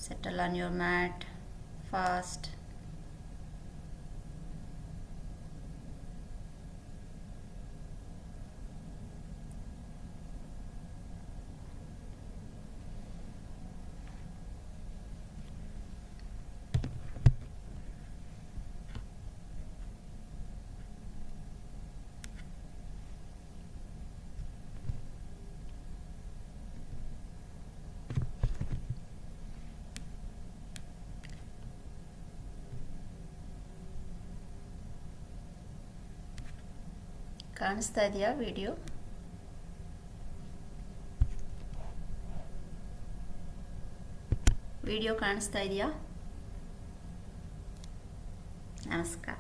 Settle on your mat fast. ಕಾಣಿಸ್ತಾ ಇದೆಯಾ video? Video ಕಾಣಿಸ್ತಾ ಇದೆಯಾ? ನಮಸ್ಕಾರ.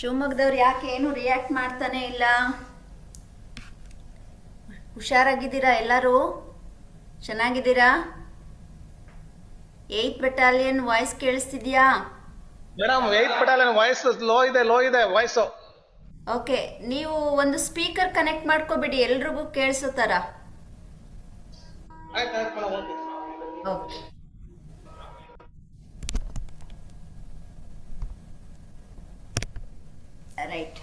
ಶಿವಮೊಗ್ಗದವ್ರು ಯಾಕೆ ಏನು ರಿಯಾಕ್ಟ್ ಮಾಡ್ತಾನೆ ಇಲ್ಲ? ಹುಷಾರಾಗಿದ್ದೀರಾ ಎಲ್ಲರೂ? ಚೆನ್ನಾಗಿದ್ದೀರಾ? 8th ಬೆಟಾಲಿಯನ್ ವಾಯ್ಸ್ ಕೇಳಿಸ್ತಿದ್ಯಾ? Madam 8th battalion voice low ಇದೆ ವಾಯ್ಸ್. ಓಕೆ, ನೀವು ಒಂದು ಸ್ಪೀಕರ್ ಕನೆಕ್ಟ್ ಮಾಡ್ಕೋಬಿಡಿ, ಎಲ್ರಿಗೂ ಕೇಳಿಸೋ ಥರ. Okay, right.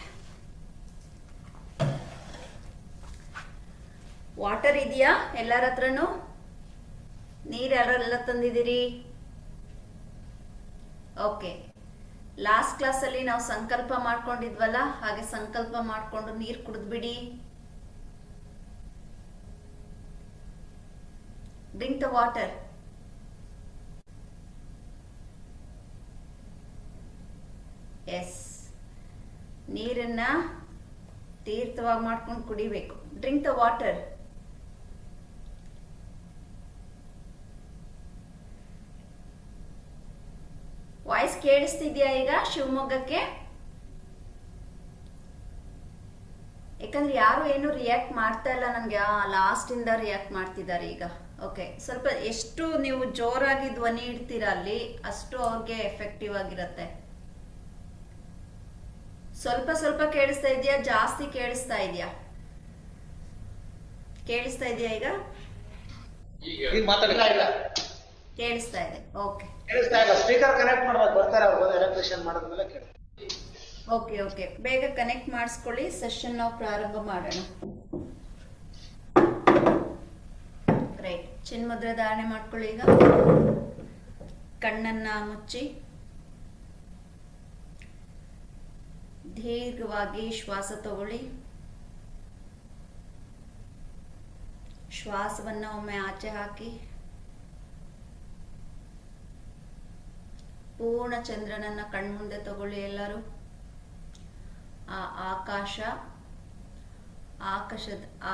ವಾಟರ್ ಇದೆಯಾ ಎಲ್ಲರ ಹತ್ರನೂ? ನೀರು ಯಾರೆಲ್ಲ ತಂದಿದ್ದೀರಿ? ಓಕೆ, ಲಾಸ್ಟ್ ಕ್ಲಾಸಲ್ಲಿ ನಾವು ಸಂಕಲ್ಪ ಮಾಡ್ಕೊಂಡಿದ್ವಲ್ಲ, ಹಾಗೆ ಸಂಕಲ್ಪ ಮಾಡಿಕೊಂಡು ನೀರು ಕುಡಿದ್ಬಿಡಿ. Drink the water. ಎಸ್, ನೀರನ್ನ ತೀರ್ಥವಾಗಿ ಮಾಡ್ಕೊಂಡು ಕುಡಿಬೇಕು. Drink the water. ವಾಯ್ಸ್ ಕೇಳಿಸ್ತಿದ್ಯಾ ಈಗ ಶಿವಮೊಗ್ಗಕ್ಕೆ? ಯಾಕಂದ್ರೆ ಯಾರು ಏನು ರಿಯಾಕ್ಟ್ ಮಾಡ್ತಾ ಇಲ್ಲ ನನಗೆ. ಲಾಸ್ಟ್ ಇಂದ ರಿಯಾಕ್ಟ್ ಮಾಡ್ತಿದ್ದಾರೆ ಈಗ. ಓಕೆ, ಸ್ವಲ್ಪ ಎಷ್ಟು ನೀವು ಜೋರಾಗಿ ಧ್ವನಿ ಇಡ್ತೀರಾ ಅಲ್ಲಿ, ಅಷ್ಟು ಅವ್ರಿಗೆ ಎಫೆಕ್ಟಿವ್ ಆಗಿರತ್ತೆ. ಸ್ವಲ್ಪ ಸ್ವಲ್ಪ ಕೇಳಿಸ್ತಾ ಇದೆಯಾ? ಜಾಸ್ತಿ ಕೇಳಿಸ್ತಾ ಇದೆಯಾ? ಕೇಳಿಸ್ತಾ ಇದೆಯಾ ಈಗ? ಕೇಳಿಸ್ತಾ ಇದೆ. ಓಕೆ, ಸ್ಪೀಕರ್ ಕನೆಕ್ಟ್ ಮಾಡ್ಬೇಕು, ಬರ್ತಾರೆ ಅವ್ರು ಎಲೆಕ್ಟ್ರಿಷಿಯನ್ ಮಾಡಿದ್ಮೇಲೆ ಕೇಳಿ. ಓಕೆ ಓಕೆ, ಬೇಗ ಕನೆಕ್ಟ್ ಮಾಡಿಸ್ಕೊಳ್ಳಿ. ಸೆಷನ್ ನಾವು ಪ್ರಾರಂಭ ಮಾಡೋಣ. ರೈಟ್, ಚಿನ್ಮುದ್ರೆ ಧಾರಣೆ ಮಾಡ್ಕೊಳ್ಳಿ. ಈಗ ಕಣ್ಣನ್ನ ಮುಚ್ಚಿ ದೀರ್ಘವಾಗಿ ಶ್ವಾಸ ತಗೊಳ್ಳಿ. ಶ್ವಾಸವನ್ನ ಒಮ್ಮೆ ಆಚೆ ಹಾಕಿ ಪೂರ್ಣ ಚಂದ್ರನನ್ನ ಕಣ್ಮುಂದೆ ತಗೊಳ್ಳಿ ಎಲ್ಲರೂ. ಆ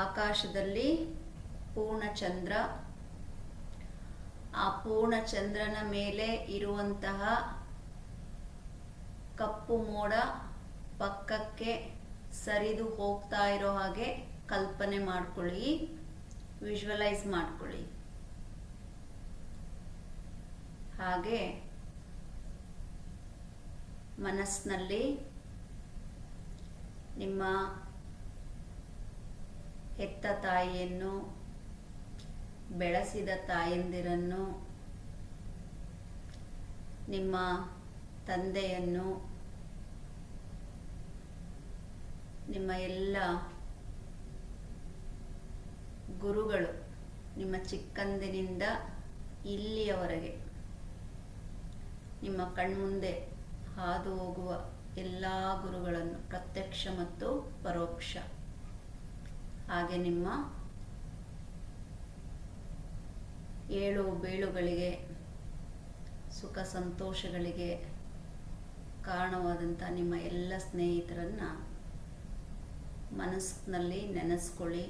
ಆಕಾಶದಲ್ಲಿ ಪೂರ್ಣ ಚಂದ್ರ, ಆ ಪೂರ್ಣ ಚಂದ್ರನ ಮೇಲೆ ಇರುವಂತಹ ಕಪ್ಪು ಮೋಡ ಪಕ್ಕಕ್ಕೆ ಸರಿದು ಹೋಗ್ತಾ ಇರೋ ಹಾಗೆ ಕಲ್ಪನೆ ಮಾಡ್ಕೊಳ್ಳಿ, ವಿಜುವಲೈಸ್ ಮಾಡ್ಕೊಳ್ಳಿ. ಹಾಗೆ ಮನಸ್ಸಿನಲ್ಲಿ ನಿಮ್ಮ ಹೆತ್ತ ತಾಯಿಯನ್ನು, ಬೆಳೆಸಿದ ತಾಯಂದಿರನ್ನು, ನಿಮ್ಮ ತಂದೆಯನ್ನು, ನಿಮ್ಮ ಎಲ್ಲ ಗುರುಗಳು, ನಿಮ್ಮ ಚಿಕ್ಕಂದಿನಿಂದ ಇಲ್ಲಿಯವರೆಗೆ ನಿಮ್ಮ ಕಣ್ಮುಂದೆ ಹಾದು ಹೋಗುವ ಎಲ್ಲ ಗುರುಗಳನ್ನು, ಪ್ರತ್ಯಕ್ಷ ಮತ್ತು ಪರೋಕ್ಷ, ಹಾಗೆ ನಿಮ್ಮ ಏಳು ಬೀಳುಗಳಿಗೆ, ಸುಖ ಸಂತೋಷಗಳಿಗೆ ಕಾರಣವಾದಂಥ ನಿಮ್ಮ ಎಲ್ಲ ಸ್ನೇಹಿತರನ್ನ ಮನಸ್ಸಿನಲ್ಲಿ ನೆನೆಸ್ಕೊಳ್ಳಿ.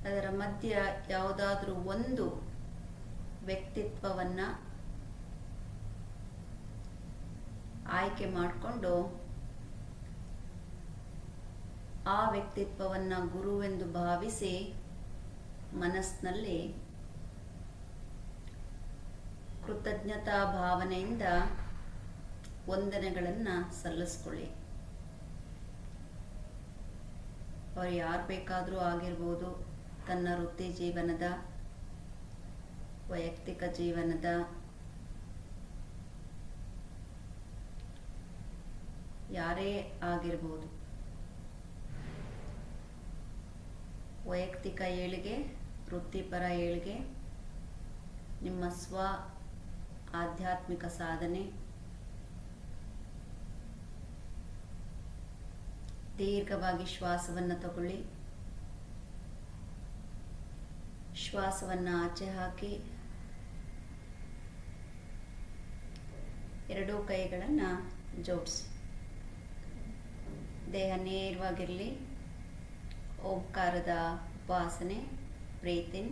ಅದರ ಮಧ್ಯ ಯಾವುದಾದ್ರೂ ಒಂದು ವ್ಯಕ್ತಿತ್ವವನ್ನ ಆಯ್ಕೆ ಮಾಡಿಕೊಂಡು ಆ ವ್ಯಕ್ತಿತ್ವವನ್ನ ಗುರುವೆಂದು ಭಾವಿಸಿ ಮನಸ್ಸಿನಲ್ಲಿ ಕೃತಜ್ಞತಾ ಭಾವನೆಯಿಂದ ವಂದನೆಗಳನ್ನು ಸಲ್ಲಿಸ್ಕೊಳ್ಳಿ. ಅವ್ರು ಯಾರು ಬೇಕಾದರೂ ಆಗಿರ್ಬೋದು, ತನ್ನ ವೃತ್ತಿ ಜೀವನದ, ವೈಯಕ್ತಿಕ ಜೀವನದ, ಯಾರೇ ಆಗಿರ್ಬೋದು. ವೈಯಕ್ತಿಕ ಏಳಿಗೆ, ವೃತ್ತಿಪರ ಏಳಿಗೆ, ನಿಮ್ಮ ಸ್ವ ಆಧ್ಯಾತ್ಮಿಕ ಸಾಧನೆ, ದೀರ್ಘವಾಗಿ ಶ್ವಾಸವನ್ನು ತಗೊಳ್ಳಿ. ಶ್ವಾಸವನ್ನು ಆಚೆ ಹಾಕಿ ಎರಡೂ ಕೈಗಳನ್ನು ಜೋಡಿಸಿ. ದೇಹ ನೇರವಾಗಿರಲಿ. ಓಂಕಾರದ ಉಪಾಸನೆ. ಬ್ರೀತ್ ಇನ್.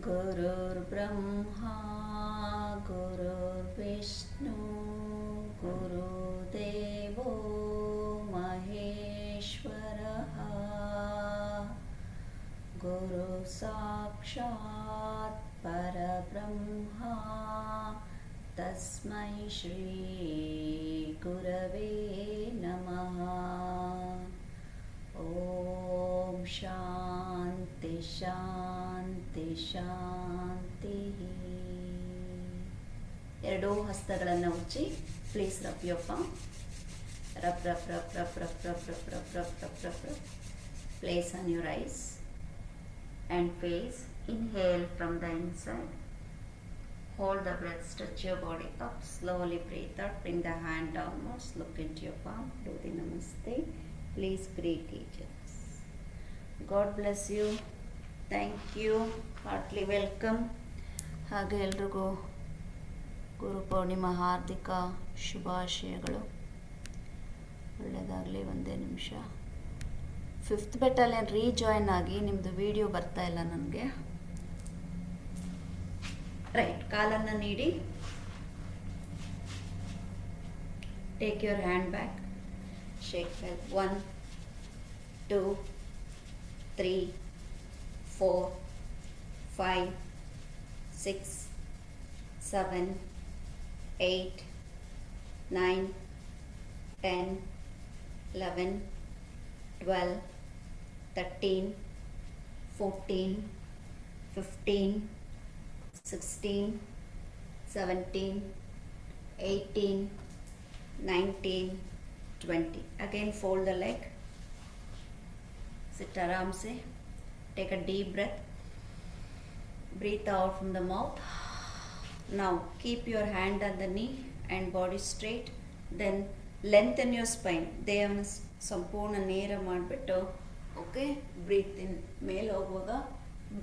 गुरुर्ब्रह्मा गुरुर्विष्णु गुरुदेवो महेश्वरः गुरु साक्षात् परब्रह्मा तस्मै श्री गुरवे नमः। ओम शांति शांति ಶಾಂತಿ. ಎರಡೂ ಹಸ್ತಗಳನ್ನು ಉಜ್ಜಿ. Please rub your palm. Rub rub rub rub rub rub rub rub rub rub rub rub. Place on your eyes and face. Inhale from the inside. Hold the breath. Stretch your body up. Slowly breathe out. Bring the hand downwards. Look into your palm. Do the namaste. Please greet each other. God bless you. Thank you. Heartly welcome. ಹಾಗೆ ಎಲ್ರಿಗೂ ಗುರು ಪೌರ್ಣಿಮಾ ಹಾರ್ದಿಕ ಶುಭಾಶಯಗಳು. ಒಳ್ಳೆಯದಾಗಲಿ. ಒಂದೇ ನಿಮಿಷ. 5th battalion rejoin ಆಗಿ ನಿಮ್ಮದು video ಬರ್ತಾ ಇಲ್ಲ ನನಗೆ. ರೈಟ್. ಕಾಲನ್ನು ನೀಡಿ. Take your hand back. Shake well. 1 2 3 4 5 6 7 8 9 10 11 12 13 14 15 16 17 18 19 20. Again fold the leg. Sit आराम से. Take a deep breath. Breathe out from the mouth. Now keep your hand on the knee and body straight. Then lengthen your spine. ದೇಹವನ್ನು ಸಂಪೂರ್ಣ ನೇರ ಮಾಡಿಬಿಟ್ಟು okay. Breathe ಇನ್. ಮೇಲೆ ಹೋಗುವಾಗ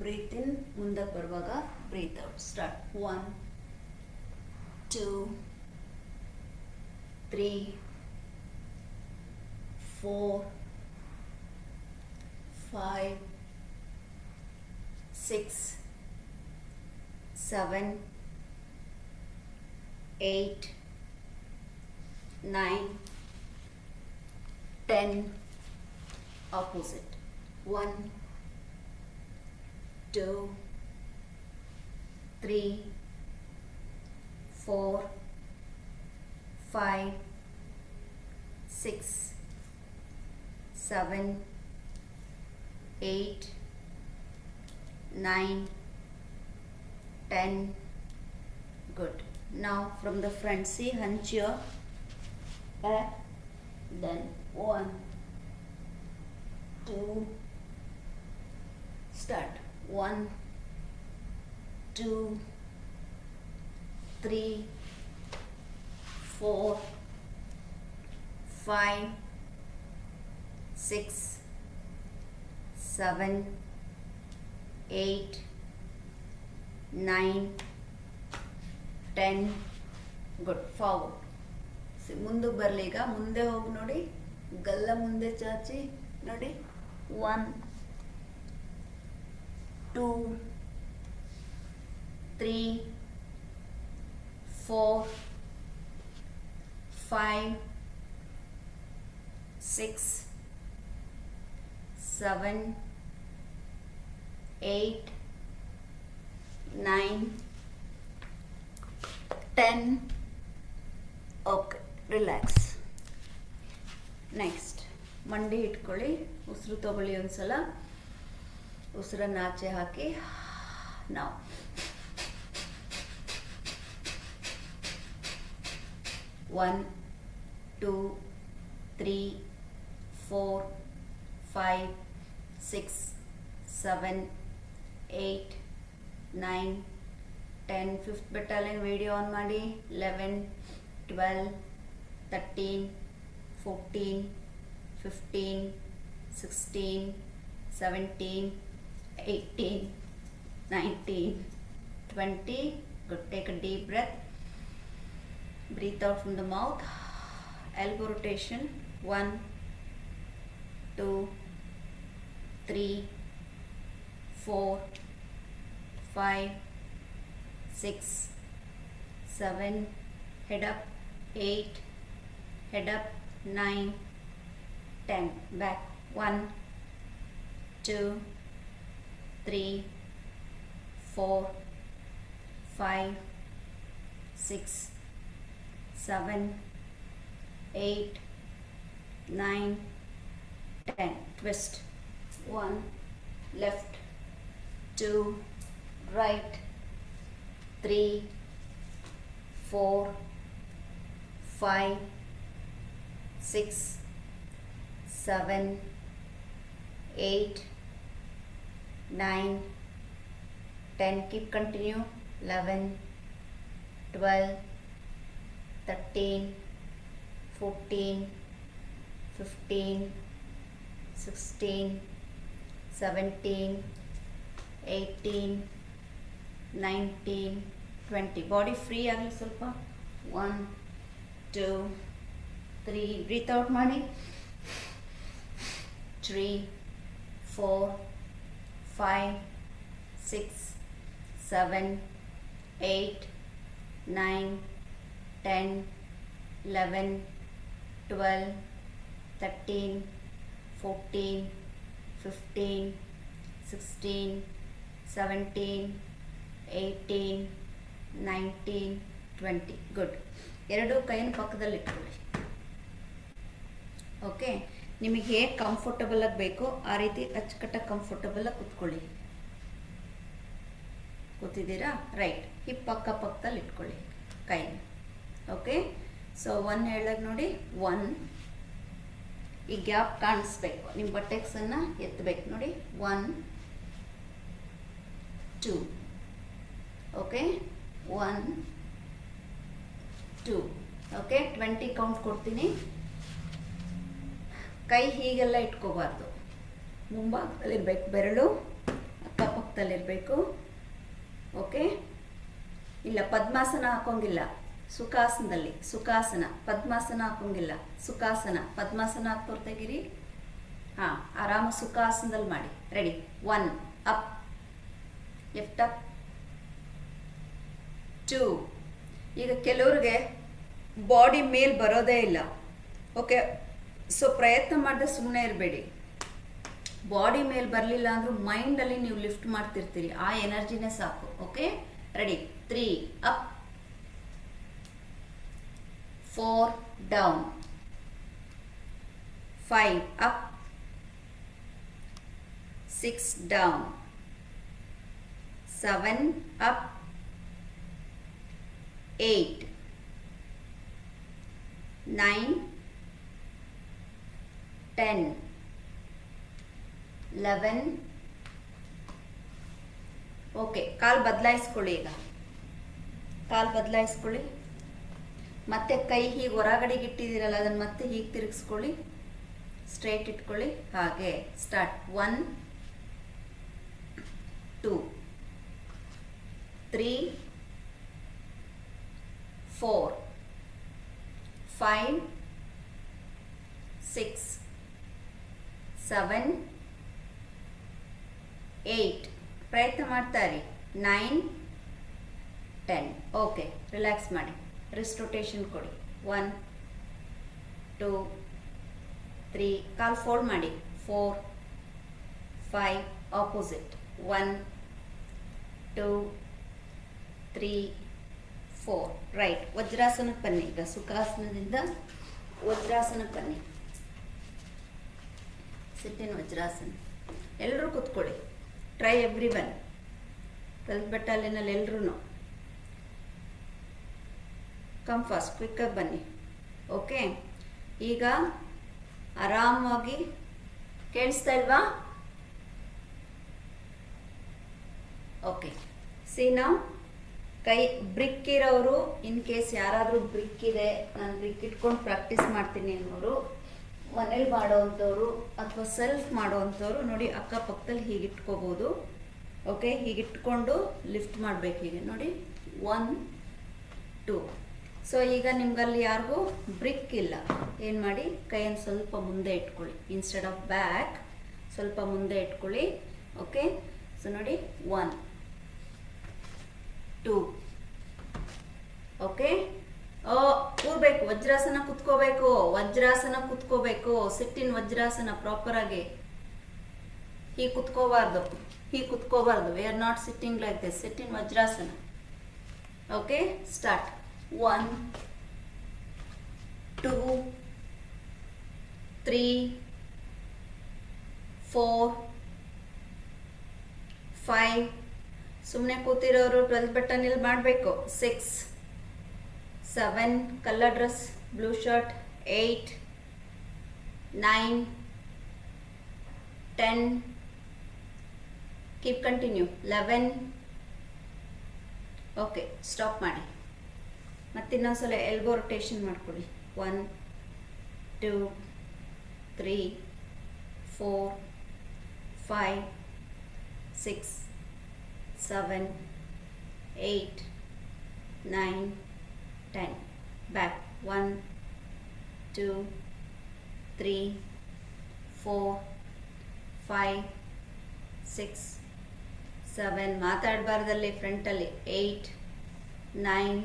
breathe ಇನ್. ಮುಂದಕ್ಕೆ ಬರುವಾಗ breathe out. Start. 1 2 3 4 5 6 7 8 9 10. Opposite. 1 2 3 4 5 6 7 8 9 10. Good. Now from the front, see, hunch your back, then 1, 2, start, 1, 2, 3, 4, 5, 6, 7, 8, 9, 10. Good. Forward. ಮುಂದಕ್ಕೆ ಬರಲಿ. ಈಗ ಮುಂದೆ ಹೋಗಿ ನೋಡಿ, ಗಲ್ಲ ಮುಂದೆ ಚಾಚಿ ನೋಡಿ. 1, 2, 3, 4, 5, 6, 7, 8, 9, 10. Okay, relax. ನೆಕ್ಸ್ಟ್ ಮಂಡಿ ಇಟ್ಕೊಳ್ಳಿ, ಉಸಿರು ತಗೊಳ್ಳಿ. ಒಂದ್ಸಲ ಉಸಿರನ್ನು ಆಚೆ ಹಾಕಿ. ನಾವು 1, 2, 3, 4, 5, 6, 7, 8, 9, 10. 5th ಬೆಟಾಲಿಯನ್ ವಿಡಿಯೋ ಆನ್ ಮಾಡಿ. 11, 12, 13, 14, 15, 16, 17, 18, 19, 20. Good. Take a deep breath. Breathe out from the mouth. Elbow rotation. 1, 2, 3, 4, 5, 6, 7. Head up. 8. Head up. 9, 10. Back. 1, 2, 3, 4, 5, 6, 7, 8, 9, 10. Twist. 1, left, 2, right, 3, 4, 5, 6, 7, 8, 9, 10. Keep continue. 11, 12, 13, 14, 15, 16, 17, 18, 19, 20. Body free ಆಗಲಿ ಸ್ವಲ್ಪ. 1, 2, 3. ಬ್ರೀತ್ ಔಟ್ ಮಾಡಿ. 3, 4, 5, 6, 7, 8, 9, 10, 11, 12, 13, 14, 15, 16, 17, 18, 19, 20. ಗುಡ್. ಎರಡು ಕೈನ ಪಕ್ಕದಲ್ಲಿ ಇಟ್ಕೊಳ್ಳಿ. Okay, ನಿಮಗೆ ಹೇಗೆ ಕಂಫರ್ಟಬಲ್ ಆಗಿ ಬೇಕೋ ಆ ರೀತಿ ಅಚ್ಚುಕಟ್ಟಾಗಿ ಕಂಫರ್ಟಬಲ್ ಆಗಿ ಕೂತ್ಕೊಳ್ಳಿ. ಕೂತಿದ್ದೀರಾ? ರೈಟ್. ಹಿಪ್ ಪಕ್ಕದಲ್ಲಿ ಇಟ್ಕೊಳ್ಳಿ ಕೈನ. ಓಕೆ, ಸೊ 1 ಹೇಳಾಗ ನೋಡಿ. 1. ಈ ಗ್ಯಾಪ್ ಕಾಣಿಸ್ಬೇಕು. ನಿಮ್ಮ ಬಟೆಕ್ಸನ್ನು ಎತ್ತಬೇಕು ನೋಡಿ. 1, 2. ಓಕೆ, 1, 2. ಓಕೆ, 20 ಕೌಂಟ್ ಕೊಡ್ತೀನಿ. ಕೈ ಹೀಗೆಲ್ಲ ಇಟ್ಕೋಬಾರ್ದು. ಮುಂಭಾಗದಲ್ಲಿರಬೇಕು, ಬೆರಳು ಅಕ್ಕಪಕ್ಕದಲ್ಲಿರಬೇಕು. ಓಕೆ, ಇಲ್ಲ ಪದ್ಮಾಸನ ಹಾಕೋಂಗಿಲ್ಲ. ಸುಖಾಸನದಲ್ಲಿ ಸುಖಾಸನ, ಪದ್ಮಾಸನ ಹಾಕೋಂಗಿಲ್ಲ. ಸುಖಾಸನ, ಪದ್ಮಾಸನ ಹಾಕ್ತೋರ್ ತೆಗೀರಿ. ಹಾಂ, ಆರಾಮ ಸುಖಾಸನದಲ್ಲಿ ಮಾಡಿ. ರೆಡಿ. 1, up, lift up. 2. ಈಗ ಕೆಲವ್ರಿಗೆ ಬಾಡಿ ಮೇಲೆ ಬರೋದೇ ಇಲ್ಲ. ಓಕೆ, ಸೊ ಪ್ರಯತ್ನ ಮಾಡದೆ ಸುಮ್ಮನೆ ಇರಬೇಡಿ. ಬಾಡಿ ಮೇಲೆ ಬರಲಿಲ್ಲ ಅಂದರೂ ಮೈಂಡಲ್ಲಿ ನೀವು ಲಿಫ್ಟ್ ಮಾಡ್ತಿರ್ತೀರಿ. ಆ ಎನರ್ಜಿನೇ ಸಾಕು. Okay, ready. 3, up, 4, down, 5, up, 6, down, 7, up, 8, 9 10 11 okay. ಕಾಲು ಬದಲಾಯಿಸ್ಕೊಳ್ಳಿ. ಈಗ ಕಾಲು ಬದಲಾಯಿಸ್ಕೊಳ್ಳಿ. ಮತ್ತೆ ಕೈ ಹೀಗೆ ಹೊರಗಡೆಗೆ ಇಟ್ಟಿದ್ದೀರಲ್ಲ ಅದನ್ನು ಮತ್ತೆ ಹೀಗೆ ತಿರುಗಿಸ್ಕೊಳ್ಳಿ. ಸ್ಟ್ರೈಟ್ ಇಟ್ಕೊಳ್ಳಿ. ಹಾಗೆ ಸ್ಟಾರ್ಟ್. 1 2 3 4 5 6 7 8 ಪ್ರಯತ್ನ ಮಾಡ್ತಾ ಇರಿ. 9 10 ಓಕೆ. ರಿಲ್ಯಾಕ್ಸ್ ಮಾಡಿ. ರಿಸ್ಟ್ ರೊಟೇಷನ್ ಕೊಡಿ. 1 2 3 ಕಾಲು ಫೋಲ್ಡ್ ಮಾಡಿ. 4 5 ಆಪೋಸಿಟ್. 1 2 3 4 ರೈಟ್. ವಜ್ರಾಸನಕ್ಕೆ ಬನ್ನಿ. ಈಗ ಸುಖಾಸನದಿಂದ ವಜ್ರಾಸನಕ್ಕೆ ಬನ್ನಿ. ಸಿಟ್ಟಿನ ವಜ್ರಾಸನ. ಎಲ್ಲರೂ ಕೂತ್ಕೊಳ್ಳಿ. Try every one. 12th ಬೆಟಾಲಿಯನಲ್ಲಿ ಎಲ್ಲರೂ ಕಮ್ ಫಾಸ್ಟ್, ಕ್ವಿಕ್ಕಾಗಿ ಬನ್ನಿ. ಓಕೆ. ಈಗ ಆರಾಮಾಗಿ ಕೇಳಿಸ್ತಾ ಇಲ್ವಾ? ಓಕೆ. ಸಿ ನಾವು ಕೈ ಬ್ರಿಕ್ ಇರೋರು, ಇನ್ ಕೇಸ್ ಯಾರಾದರೂ ಬ್ರಿಕ್ ಇದೆ, ನಾನು ಬ್ರಿಕ್ ಇಟ್ಕೊಂಡು ಪ್ರಾಕ್ಟೀಸ್ ಮಾಡ್ತೀನಿ ಅನ್ನೋರು, ಮನೇಲಿ ಮಾಡೋವಂಥವ್ರು ಅಥವಾ ಸೆಲ್ಫ್ ಮಾಡೋವಂಥವ್ರು ನೋಡಿ ಅಕ್ಕಪಕ್ಕದಲ್ಲಿ ಹೀಗೆ ಇಟ್ಕೋಬೋದು. ಓಕೆ. ಹೀಗಿಟ್ಕೊಂಡು ಲಿಫ್ಟ್ ಮಾಡಬೇಕು. ಹೀಗೆ ನೋಡಿ. 1 2. ಸೊ ಈಗ ನಿಮ್ಗಲ್ಲಿ ಯಾರಿಗೂ ಬ್ರಿಕ್ ಇಲ್ಲ, ಏನು ಮಾಡಿ, ಕೈಯನ್ನು ಸ್ವಲ್ಪ ಮುಂದೆ ಇಟ್ಕೊಳ್ಳಿ. ಇನ್ಸ್ಟೆಡ್ ಆಫ್ ಬ್ಯಾಕ್ ಸ್ವಲ್ಪ ಮುಂದೆ ಇಟ್ಕೊಳ್ಳಿ. ಓಕೆ. ಸೊ ನೋಡಿ 1 2. ಓಕೆ. ಕೂರ್ಬೇಕು. ವಜ್ರಾಸನ ಕುತ್ಕೋಬೇಕು. ವಜ್ರಾಸನ ಕುತ್ಕೋಬೇಕು. ಸಿಟ್ಟಿನ ವಜ್ರಾಸನ ಪ್ರಾಪರ್ ಆಗಿ. ಹೀಗೆ ಕುತ್ಕೋಬಾರ್ದು. ಹೀಗೆ ಕುತ್ಕೋಬಾರ್ದು. We are not sitting like this. Sitting vajrasana. Okay. Start. 1 2 3 4 5. ಸುಮ್ಮನೆ ಕೂತಿರೋರು 12th ಬಟನ್ ಮಾಡಬೇಕು. 6 7 colour dress, blue shirt. 8 9 10 keep continue. 11 okay. Stop ಮಾಡಿ. ಮತ್ತೆ ಇನ್ನೊಂದ್ಸಲ ಎಲ್ಬೋ ರೊಟೇಷನ್ ಮಾಡ್ಕೊಳ್ಳಿ. 1 2 3 4 5 6 7 8 9 10 ಬ್ಯಾಕ್. 1 2 3 4 5 6 7 ಮಾತಾಡಬಾರ್ದಲ್ಲಿ ಫ್ರಂಟಲ್ಲಿ. 8 9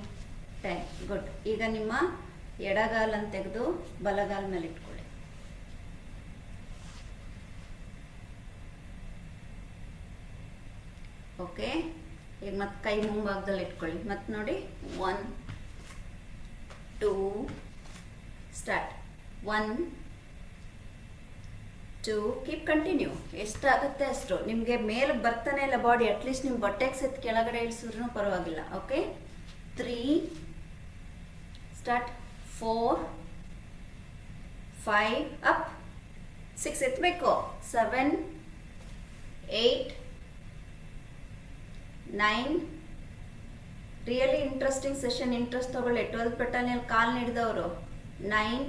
10 ಗುಡ್. ಈಗ ನಿಮ್ಮ ಎಡಗಾಲನ್ನು ತೆಗೆದು ಬಲಗಾಲ ಮೇಲೆ ಇಟ್ಕೊಳ್ಳಿ. ಓಕೆ. ಈಗ ಮತ್ತೆ ಕೈ ಮುಂಭಾಗದಲ್ಲಿ ಇಟ್ಕೊಳ್ಳಿ. ಮತ್ತೆ ನೋಡಿ 1 2 ಸ್ಟಾರ್ಟ್. 1 2 keep continue. ಎಷ್ಟಾಗುತ್ತೆ ಅಷ್ಟು. ನಿಮಗೆ ಮೇಲೆ ಬರ್ತಾನೆ ಇಲ್ಲ ಬಾಡಿ. ಅಟ್ಲೀಸ್ಟ್ ನಿಮ್ಮ ಬಟ್ಟೆಗೆ ಸೆತ್ ಕೆಳಗಡೆ ಇಳಿಸಿದ್ರೂ ಪರವಾಗಿಲ್ಲ. Okay. 3 start. 4 5 up. 6 ಎತ್ತಬೇಕು. 7 8 9 really interesting session. Interest ತಗೊಳ್ಳಿ. 12th ಬಟನಲ್ಲಿ ಕಾಲು ಹಿಡಿದವರು. 9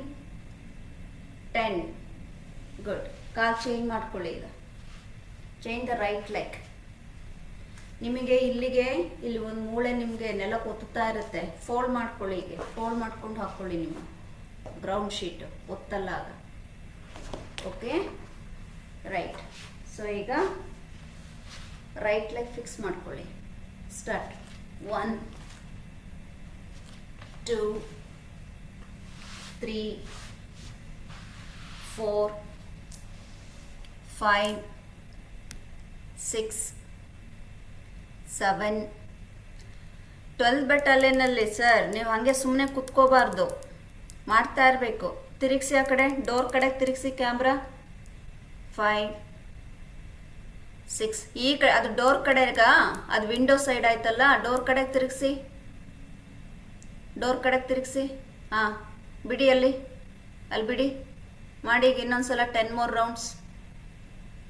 10 ಗುಡ್. ಕಾಲು ಚೇಂಜ್ ಮಾಡ್ಕೊಳ್ಳಿ. ಈಗ ಚೇಂಜ್ ದ ರೈಟ್ ಲೆಗ್. ನಿಮಗೆ ಇಲ್ಲಿಗೆ ಇಲ್ಲಿ ಒಂದು ಮೂಳೆ ನಿಮಗೆ ನೆಲಕ್ಕೆ ಒತ್ತುತ್ತಾ ಇರುತ್ತೆ. ಫೋಲ್ಡ್ ಮಾಡ್ಕೊಳ್ಳಿ. ಹೀಗೆ ಫೋಲ್ಡ್ ಮಾಡ್ಕೊಂಡು ಹಾಕ್ಕೊಳ್ಳಿ. ನಿಮ್ಮ ಗ್ರೌಂಡ್ ಶೀಟ್ ಒತ್ತಲ್ಲ ಆಗ. ಓಕೆ. ರೈಟ್. ಸೊ ಈಗ ರೈಟ್ ಲೆಗ್ ಫಿಕ್ಸ್ ಮಾಡ್ಕೊಳ್ಳಿ. ಸ್ಟಾರ್ಟ್. 1 2 3 4 5 6 7 12th ಬೆಟಾಲಿಯನಲ್ಲಿ ಸರ್ ನೀವು ಹಾಗೆ ಸುಮ್ಮನೆ ಕುತ್ಕೋಬಾರ್ದು. ಮಾಡ್ತಾ ಇರಬೇಕು. ತಿರುಗಿಸಿ ಆ ಕಡೆ. ಡೋರ್ ಕಡೆಗೆ ತಿರುಗಿಸಿ ಕ್ಯಾಮ್ರಾ. 5 6 ಈ ಕಡೆ. ಅದು ಡೋರ್ ಕಡೆಗ, ಅದು ವಿಂಡೋ ಸೈಡ್ ಆಯ್ತಲ್ಲ, ಡೋರ್ ಕಡೆಗೆ ತಿರುಗಿಸಿ. ಡೋರ್ ಕಡೆಗೆ ತಿರುಗಿಸಿ. ಹಾಂ ಬಿಡಿ ಅಲ್ಲಿ ಬಿಡಿ ಮಾಡಿ. ಈಗ ಇನ್ನೊಂದ್ಸಲ 10 more ರೌಂಡ್ಸ್.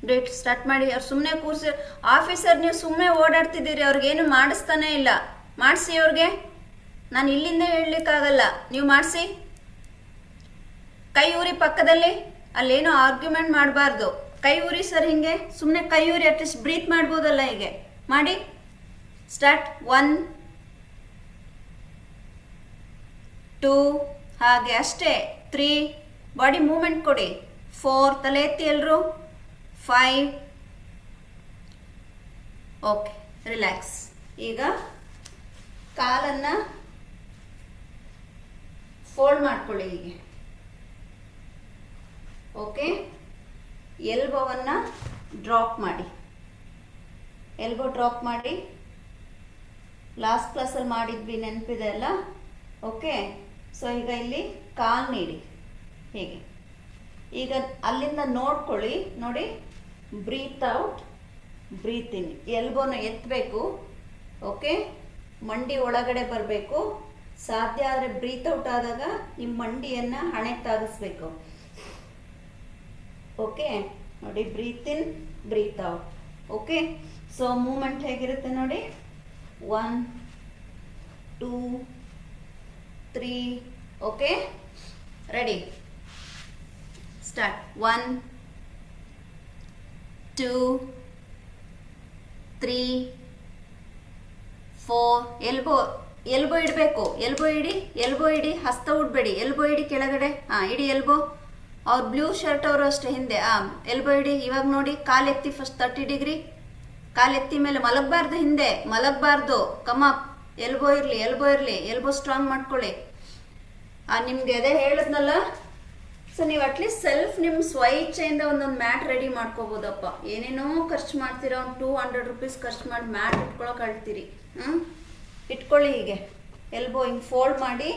ಡೇಟ್ ಸ್ಟಾರ್ಟ್ ಮಾಡಿ. ಅವ್ರು ಸುಮ್ಮನೆ ಕೂರ್ಸಿ ಆಫೀಸರ್, ನೀವು ಸುಮ್ಮನೆ ಓಡಾಡ್ತಿದ್ದೀರಿ, ಅವ್ರಿಗೇನು ಮಾಡಿಸ್ತಾನೆ ಇಲ್ಲ. ಮಾಡಿಸಿ ಅವ್ರಿಗೆ, ನಾನು ಇಲ್ಲಿಂದ ಹೇಳಲಿಕ್ಕಾಗಲ್ಲ, ನೀವು ಮಾಡಿಸಿ. ಕೈ ಊರಿ ಪಕ್ಕದಲ್ಲಿ, ಅಲ್ಲೇನೋ ಆರ್ಗ್ಯುಮೆಂಟ್ ಮಾಡಬಾರ್ದು. ಕೈ ಊರಿ ಸರ್, ಹಿಂಗೆ ಸುಮ್ಮನೆ ಕೈ ಊರಿ ಅಟ್ಲೀಸ್ಟ್ ಬ್ರೀತ್ ಮಾಡ್ಬೋದಲ್ಲ. ಹೀಗೆ ಮಾಡಿ. ಸ್ಟಾರ್ಟ್. 1 2 ಹಾಗೆ ಅಷ್ಟೇ. 3 ಬಾಡಿ ಮೂವ್ಮೆಂಟ್ ಕೊಡಿ. 4 ತಲೆ ಎತ್ತಿ ಎಲ್ಲರೂ. 5 ಓಕೆ, ರಿಲ್ಯಾಕ್ಸ್. ಈಗ ಕಾಲನ್ನು ಫೋಲ್ಡ್ ಮಾಡ್ಕೊಳ್ಳಿ ಹೀಗೆ. ಓಕೆ, ಎಲ್ಬೋವನ್ನು ಡ್ರಾಪ್ ಮಾಡಿ. ಎಲ್ಬೋ ಡ್ರಾಪ್ ಮಾಡಿ. ಲಾಸ್ಟ್ ಕ್ಲಾಸಲ್ಲಿ ಮಾಡಿದ್ವಿ, ನೆನಪಿದೆ ಅಲ್ಲ? ಓಕೆ, ಸೊ ಈಗ ಇಲ್ಲಿ ಕಾಲು ನೀಡಿ ಹೀಗೆ. ಈಗ ಅಲ್ಲಿಂದ ನೋಡ್ಕೊಳ್ಳಿ, ನೋಡಿ. ಬ್ರೀತ್ ಔಟ್, ಬ್ರೀತ್ ಇನ್. ಎಲ್ಬೋನ ಎತ್ತಬೇಕು. ಓಕೆ, ಮಂಡಿ ಒಳಗಡೆ ಬರಬೇಕು. ಸಾಧ್ಯ ಆದರೆ ಬ್ರೀತ್ ಔಟ್ ಆದಾಗ ನಿಮ್ಮ ಮಂಡಿಯನ್ನು ಹಣೆ ತಾಗಿಸ್ಬೇಕು. ಓಕೆ, ನೋಡಿ. Breathe in, breathe out. Okay, so movement ಹೇಗಿರುತ್ತೆ ನೋಡಿ. 1 2 3 ಓಕೆ, ರೆಡಿ. ಸ್ಟಾರ್ಟ್. 1 2 3 4 ಎಲ್ಬೋ ಇಡಬೇಕು. ಎಲ್ಬೋ ಇಡಿ. ಹಸ್ತ ಉಡ್ಬೇಡಿ. ಎಲ್ಬೋ ಇಡಿ ಕೆಳಗಡೆ. ಇಡಿ ಎಲ್ಬೋ. ಅವ್ರು ಬ್ಲೂ ಶರ್ಟ್ ಅವರು ಅಷ್ಟೇ ಹಿಂದೆ. ಎಲ್ಬೋ ಇಡಿ. ಇವಾಗ ನೋಡಿ, ಕಾಲೆತ್ತಿ ಫಸ್ಟ್ 30 ಡಿಗ್ರಿ. ಕಾಲೆತ್ತಿ ಮೇಲೆ ಮಲಗಬಾರ್ದು, ಹಿಂದೆ ಮಲಗಬಾರ್ದು. ಕಮಪ್. ಎಲ್ಬೋ ಇರಲಿ. ಎಲ್ಬೋ ಸ್ಟ್ರಾಂಗ್ ಮಾಡ್ಕೊಳ್ಳಿ. ನಿಮ್ಗೆ ಅದೇ ಹೇಳಿದ್ನಲ್ಲ. ಸೊ ನೀವು ಅಟ್ಲೀಸ್ಟ್ ಸೆಲ್ಫ್ ನಿಮ್ಮ ಸ್ವಇಚ್ಛೆಯಿಂದ ಒಂದೊಂದು ಮ್ಯಾಟ್ ರೆಡಿ ಮಾಡ್ಕೋಬೋದಪ್ಪ. ಏನೇನೋ ಖರ್ಚು ಮಾಡ್ತೀರಾ, ಒಂದು 200 ರೂಪೀಸ್ ಖರ್ಚು ಮಾಡಿ ಮ್ಯಾಟ್ ಇಟ್ಕೊಳಕ್ಕೆ ಅಳ್ತೀರಿ. ಇಟ್ಕೊಳ್ಳಿ ಹೀಗೆ. ಎಲ್ಬೋ ಹಿಂಗೆ ಫೋಲ್ಡ್ ಮಾಡಿ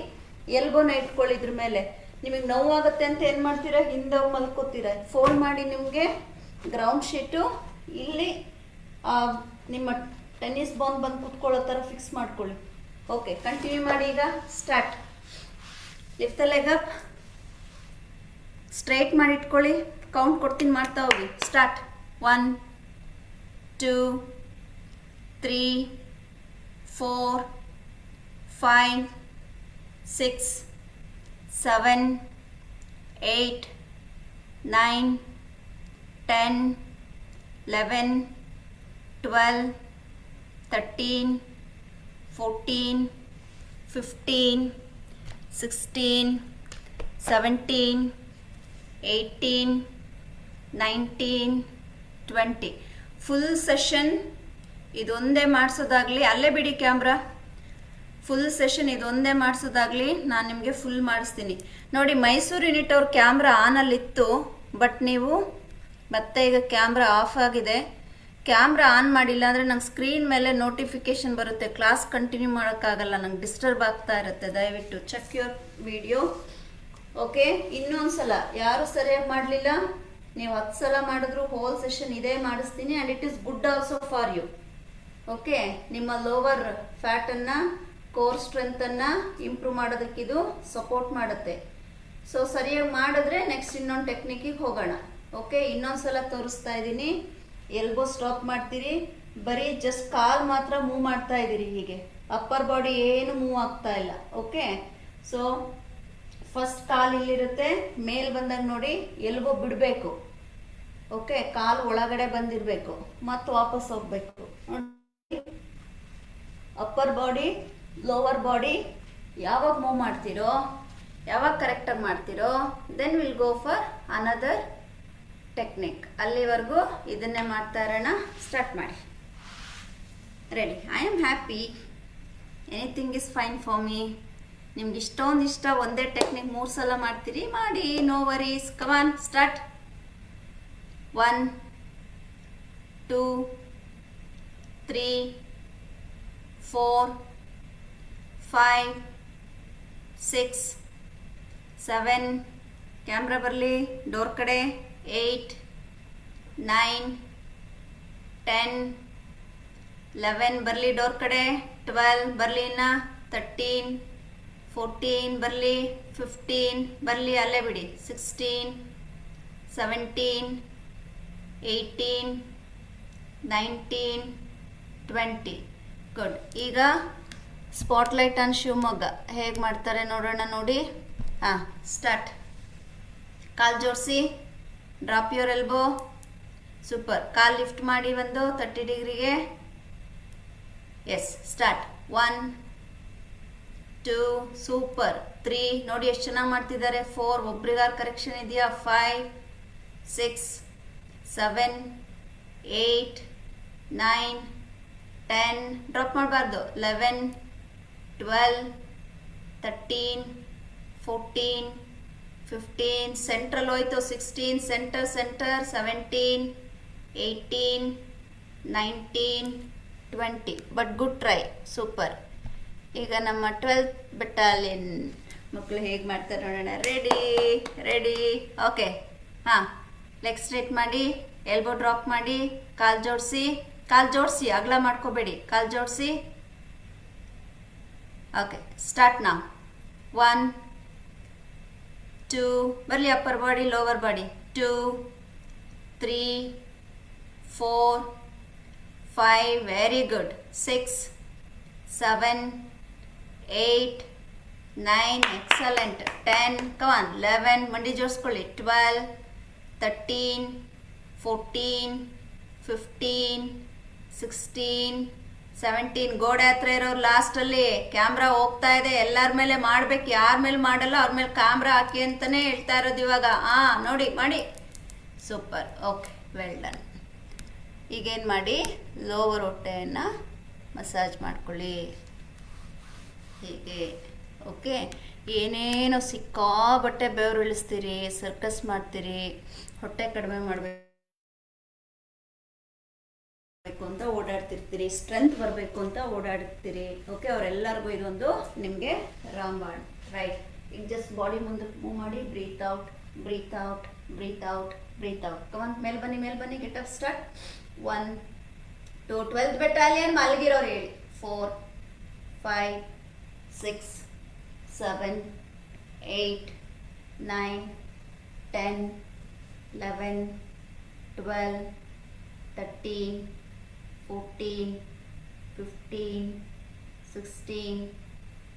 ಎಲ್ಬೋನ ಇಟ್ಕೊಳ್ಳಿ. ಇದ್ರ ಮೇಲೆ ನಿಮಗೆ ನೋವಾಗುತ್ತೆ ಅಂತ ಏನು ಮಾಡ್ತೀರಾ, ಹಿಂದೆ ಮಲ್ಕೋತೀರ. ಫೋಲ್ಡ್ ಮಾಡಿ ನಿಮಗೆ ಗ್ರೌಂಡ್ ಶೀಟು ಇಲ್ಲಿ ನಿಮ್ಮ ಟೆನ್ನಿಸ್ ಬಾಲ್ ಬಂದು ಕುತ್ಕೊಳ್ಳೋ ಥರ ಫಿಕ್ಸ್ ಮಾಡ್ಕೊಳ್ಳಿ. ಓಕೆ, ಕಂಟಿನ್ಯೂ ಮಾಡಿ. ಈಗ start. Lift the leg up. Straight ಮಾಡಿ ಇಟ್ಕೊಳ್ಳಿ. ಕೌಂಟ್ ಕೊಡ್ತೀನಿ, ಮಾಡ್ತಾ ಹೋಗಿ. ಸ್ಟಾರ್ಟ್. 1 2 3 4 5 6 7 8 9 10 11 12 13 14 15 16 17 18 19 20 ಫುಲ್ ಸೆಷನ್ ಇದೊಂದೇ ಮಾಡಿಸೋದಾಗಲಿ. ಅಲ್ಲೇ ಬಿಡಿ ಕ್ಯಾಮ್ರಾ. ಫುಲ್ ಸೆಷನ್ ಇದೊಂದೇ ಮಾಡಿಸೋದಾಗಲಿ ನಾನು ನಿಮಗೆ ಫುಲ್ ಮಾಡಿಸ್ತೀನಿ. ನೋಡಿ, ಮೈಸೂರು ಯೂನಿಟ್ ಅವ್ರ ಕ್ಯಾಮ್ರಾ ಆನಲ್ಲಿತ್ತು, ಬಟ್ ನೀವು ಮತ್ತೆ ಈಗ ಕ್ಯಾಮ್ರಾ ಆಫ್ ಆಗಿದೆ. ಕ್ಯಾಮ್ರಾ ಆನ್ ಮಾಡಿಲ್ಲ ಅಂದರೆ ನಂಗೆ ಸ್ಕ್ರೀನ್ ಮೇಲೆ ನೋಟಿಫಿಕೇಶನ್ ಬರುತ್ತೆ. ಕ್ಲಾಸ್ ಕಂಟಿನ್ಯೂ ಮಾಡೋಕ್ಕಾಗಲ್ಲ, ನಂಗೆ ಡಿಸ್ಟರ್ಬ್ ಆಗ್ತಾ ಇರುತ್ತೆ. ದಯವಿಟ್ಟು ಚೆಕ್ ಯುವರ್ ವಿಡಿಯೋ. ಓಕೆ, ಇನ್ನೊಂದ್ಸಲ ಯಾರು ಸರಿಯಾಗಿ ಮಾಡಲಿಲ್ಲ, ನೀವು 10 ಸಲ ಮಾಡಿದ್ರು ಹೋಲ್ ಸೆಷನ್ ಇದೇ ಮಾಡಿಸ್ತೀನಿ. And it is good also for you. Okay, ನಿಮ್ಮ ಲೋವರ್ ಫ್ಯಾಟನ್ನು, ಕೋರ್ ಸ್ಟ್ರೆಂತನ್ನು ಇಂಪ್ರೂವ್ ಮಾಡೋದಕ್ಕಿದು ಸಪೋರ್ಟ್ ಮಾಡುತ್ತೆ. ಸೊ ಸರಿಯಾಗಿ ಮಾಡಿದ್ರೆ ನೆಕ್ಸ್ಟ್ ಇನ್ನೊಂದು ಟೆಕ್ನಿಕ್ಕಿಗೆ ಹೋಗೋಣ. ಓಕೆ, ಇನ್ನೊಂದ್ಸಲ ತೋರಿಸ್ತಾ ಇದ್ದೀನಿ. ಎಲ್ಬೋ ಸ್ಟಾಪ್ ಮಾಡ್ತೀರಿ, ಬರೀ ಜಸ್ಟ್ ಕಾಲ್ ಮಾತ್ರ ಮೂವ್ ಮಾಡ್ತಾ ಇದ್ದೀರಿ ಹೀಗೆ. ಅಪ್ಪರ್ ಬಾಡಿ ಏನು ಮೂವ್ ಆಗ್ತಾ ಇಲ್ಲ. ಓಕೆ, ಸೊ ಫಸ್ಟ್ ಕಾಲ್ ಇಲ್ಲಿರುತ್ತೆ, ಮೇಲ್ ಬಂದಾಗ ನೋಡಿ ಎಲ್ಬೋ ಬಿಡಬೇಕು. ಓಕೆ, ಕಾಲು ಒಳಗಡೆ ಬಂದಿರಬೇಕು, ಮತ್ತೆ ವಾಪಸ್ ಹೋಗ್ಬೇಕು. ಅಪ್ಪರ್ ಬಾಡಿ, ಲೋವರ್ ಬಾಡಿ ಯಾವಾಗ ಮೂವ್ ಮಾಡ್ತೀರೋ, ಯಾವಾಗ ಕರೆಕ್ಟಾಗಿ ಮಾಡ್ತೀರೋ, then will go for another technique. ಅಲ್ಲಿವರೆಗೂ ಇದನ್ನೇ ಮಾಡ್ತಾ ಇರೋಣ. ಸ್ಟಾರ್ಟ್ ಮಾಡಿ. Ready. I am happy. Anything is fine for me. ನಿಮ್ಗೆ ಇಷ್ಟೊಂದು ಇಷ್ಟ, ಒಂದೇ ಟೆಕ್ನಿಕ್ 3 ಸಲ ಮಾಡ್ತೀರಿ, ಮಾಡಿ. No worries. Come on, start. 1 2 3 4 5 6 7 camera ಬರಲಿ ಡೋರ್ ಕಡೆ. 8 9 10 11 ಬರಲಿ ಡೋರ್ ಕಡೆ. 12 ಬರಲಿ, ಇನ್ನು 13 14 ಬರಲಿ. 15 ಬರಲಿ, ಅಲ್ಲೇ ಬಿಡಿ. 16, 17, 18, 19, 20. ಗುಡ್. ಈಗ ಸ್ಪಾಟ್ಲೈಟ್ ಆನ್ ಶಿವಮೊಗ್ಗ ಹೇಗೆ ಮಾಡ್ತಾರೆ ನೋಡೋಣ. ನೋಡಿ, ಹಾಂ, ಸ್ಟಾರ್ಟ್. ಕಾಲು ಜೋಡಿಸಿ, drop your elbow. Super. Call lift ಮಾಡಿ ಒಂದು 30 ಡಿಗ್ರಿಗೆ. S, start. 1, 2, ಸೂಪರ್. 3, ನೋಡಿ ಎಷ್ಟು ಚೆನ್ನಾಗಿ ಮಾಡ್ತಿದ್ದಾರೆ. 4, ಒಬ್ರಿಗಾರು ಕರೆಕ್ಷನ್ ಇದೆಯಾ. 5, 6, 7, 8, 9, 10, ಡ್ರಾಪ್ ಮಾಡಬಾರ್ದು. 11, 12, 13, 14, 15, ಸೆಂಟ್ರಲ್ ಹೋಯ್ತು. 16, centre 17, 18, 19, 20. But good try, super. ಈಗ ನಮ್ಮ 12th ಬೆಟಾಲಿಯನ್ ಮಕ್ಕಳು ಹೇಗೆ ಮಾಡ್ತಾರೆ ನೋಡೋಣ. ರೆಡಿ. ಓಕೆ. ಹಾಂ, ಲೆಗ್ ಸ್ಟ್ರೇಟ್ ಮಾಡಿ, ಎಲ್ಬೋ ಡ್ರಾಪ್ ಮಾಡಿ, ಕಾಲು ಜೋಡಿಸಿ, ಅಗಲ ಮಾಡ್ಕೋಬೇಡಿ, ಕಾಲು ಜೋಡಿಸಿ. ಓಕೆ, ಸ್ಟಾರ್ಟ್ ನಾವು. 1, 2, ಬರಲಿ. Upper body, lower body. 2, 3, 4, 5, very good. 6, 7, 8, 9, excellent. 10, ಕಮಾನ್. 11, ಮಂಡಿ ಜೋಡಿಸ್ಕೊಳ್ಳಿ. 12, 13, 14, 15, 16, 17. ಗೋಡೆ ಹತ್ರ ಇರೋರು ಲಾಸ್ಟಲ್ಲಿ ಕ್ಯಾಮ್ರಾ ಹೋಗ್ತಾ ಇದೆ, ಎಲ್ಲರ ಮೇಲೆ ಮಾಡ್ಬೇಕು. ಯಾರ ಮೇಲೆ ಮಾಡಲ್ಲ ಅವ್ರ ಮೇಲೆ ಕ್ಯಾಮ್ರಾ ಹಾಕಿ ಅಂತಾನೆ ಹೇಳ್ತಾ ಇರೋದು ಇವಾಗ. ನೋಡಿ, ಮಾಡಿ. ಸೂಪರ್. Okay, well done. ಈಗೇನು ಮಾಡಿ, ಲೋವರ್ ಹೊಟ್ಟೆಯನ್ನು ಮಸಾಜ್ ಮಾಡ್ಕೊಳ್ಳಿ ಹೀಗೆ. ಓಕೆ. ಏನೇನೋ ಸಿಕ್ಕಾಬಟ್ಟೆ ಬೆವರು ಇಳಿಸ್ತೀರಿ, ಸರ್ಕಸ್ ಮಾಡ್ತೀರಿ, ಹೊಟ್ಟೆ ಕಡಿಮೆ ಮಾಡಬೇಕು ಅಂತ ಓಡಾಡ್ತಿರ್ತೀರಿ, ಸ್ಟ್ರೆಂತ್ ಬರಬೇಕು ಅಂತ ಓಡಾಡ್ತೀರಿ. ಓಕೆ, ಅವರೆಲ್ಲರಿಗೂ ಇದೊಂದು ನಿಮಗೆ ರಾಂಬಾಣ್. ರೈಟ್. ಈಗ ಜಸ್ಟ್ ಬಾಡಿ ಮುಂದಕ್ಕೆ ಮೂವ್ ಮಾಡಿ. Breathe out, breathe out, breathe out, breathe out. Come on, ಮೇಲೆ ಬನ್ನಿ. Get up, start. 1, 2, 12th battalion ಮಲಗಿರೋರು ಹೇಳಿ. 4, 5, 6, 7, 8, 9, 10, 11, 12, 13, 14, 15, 16,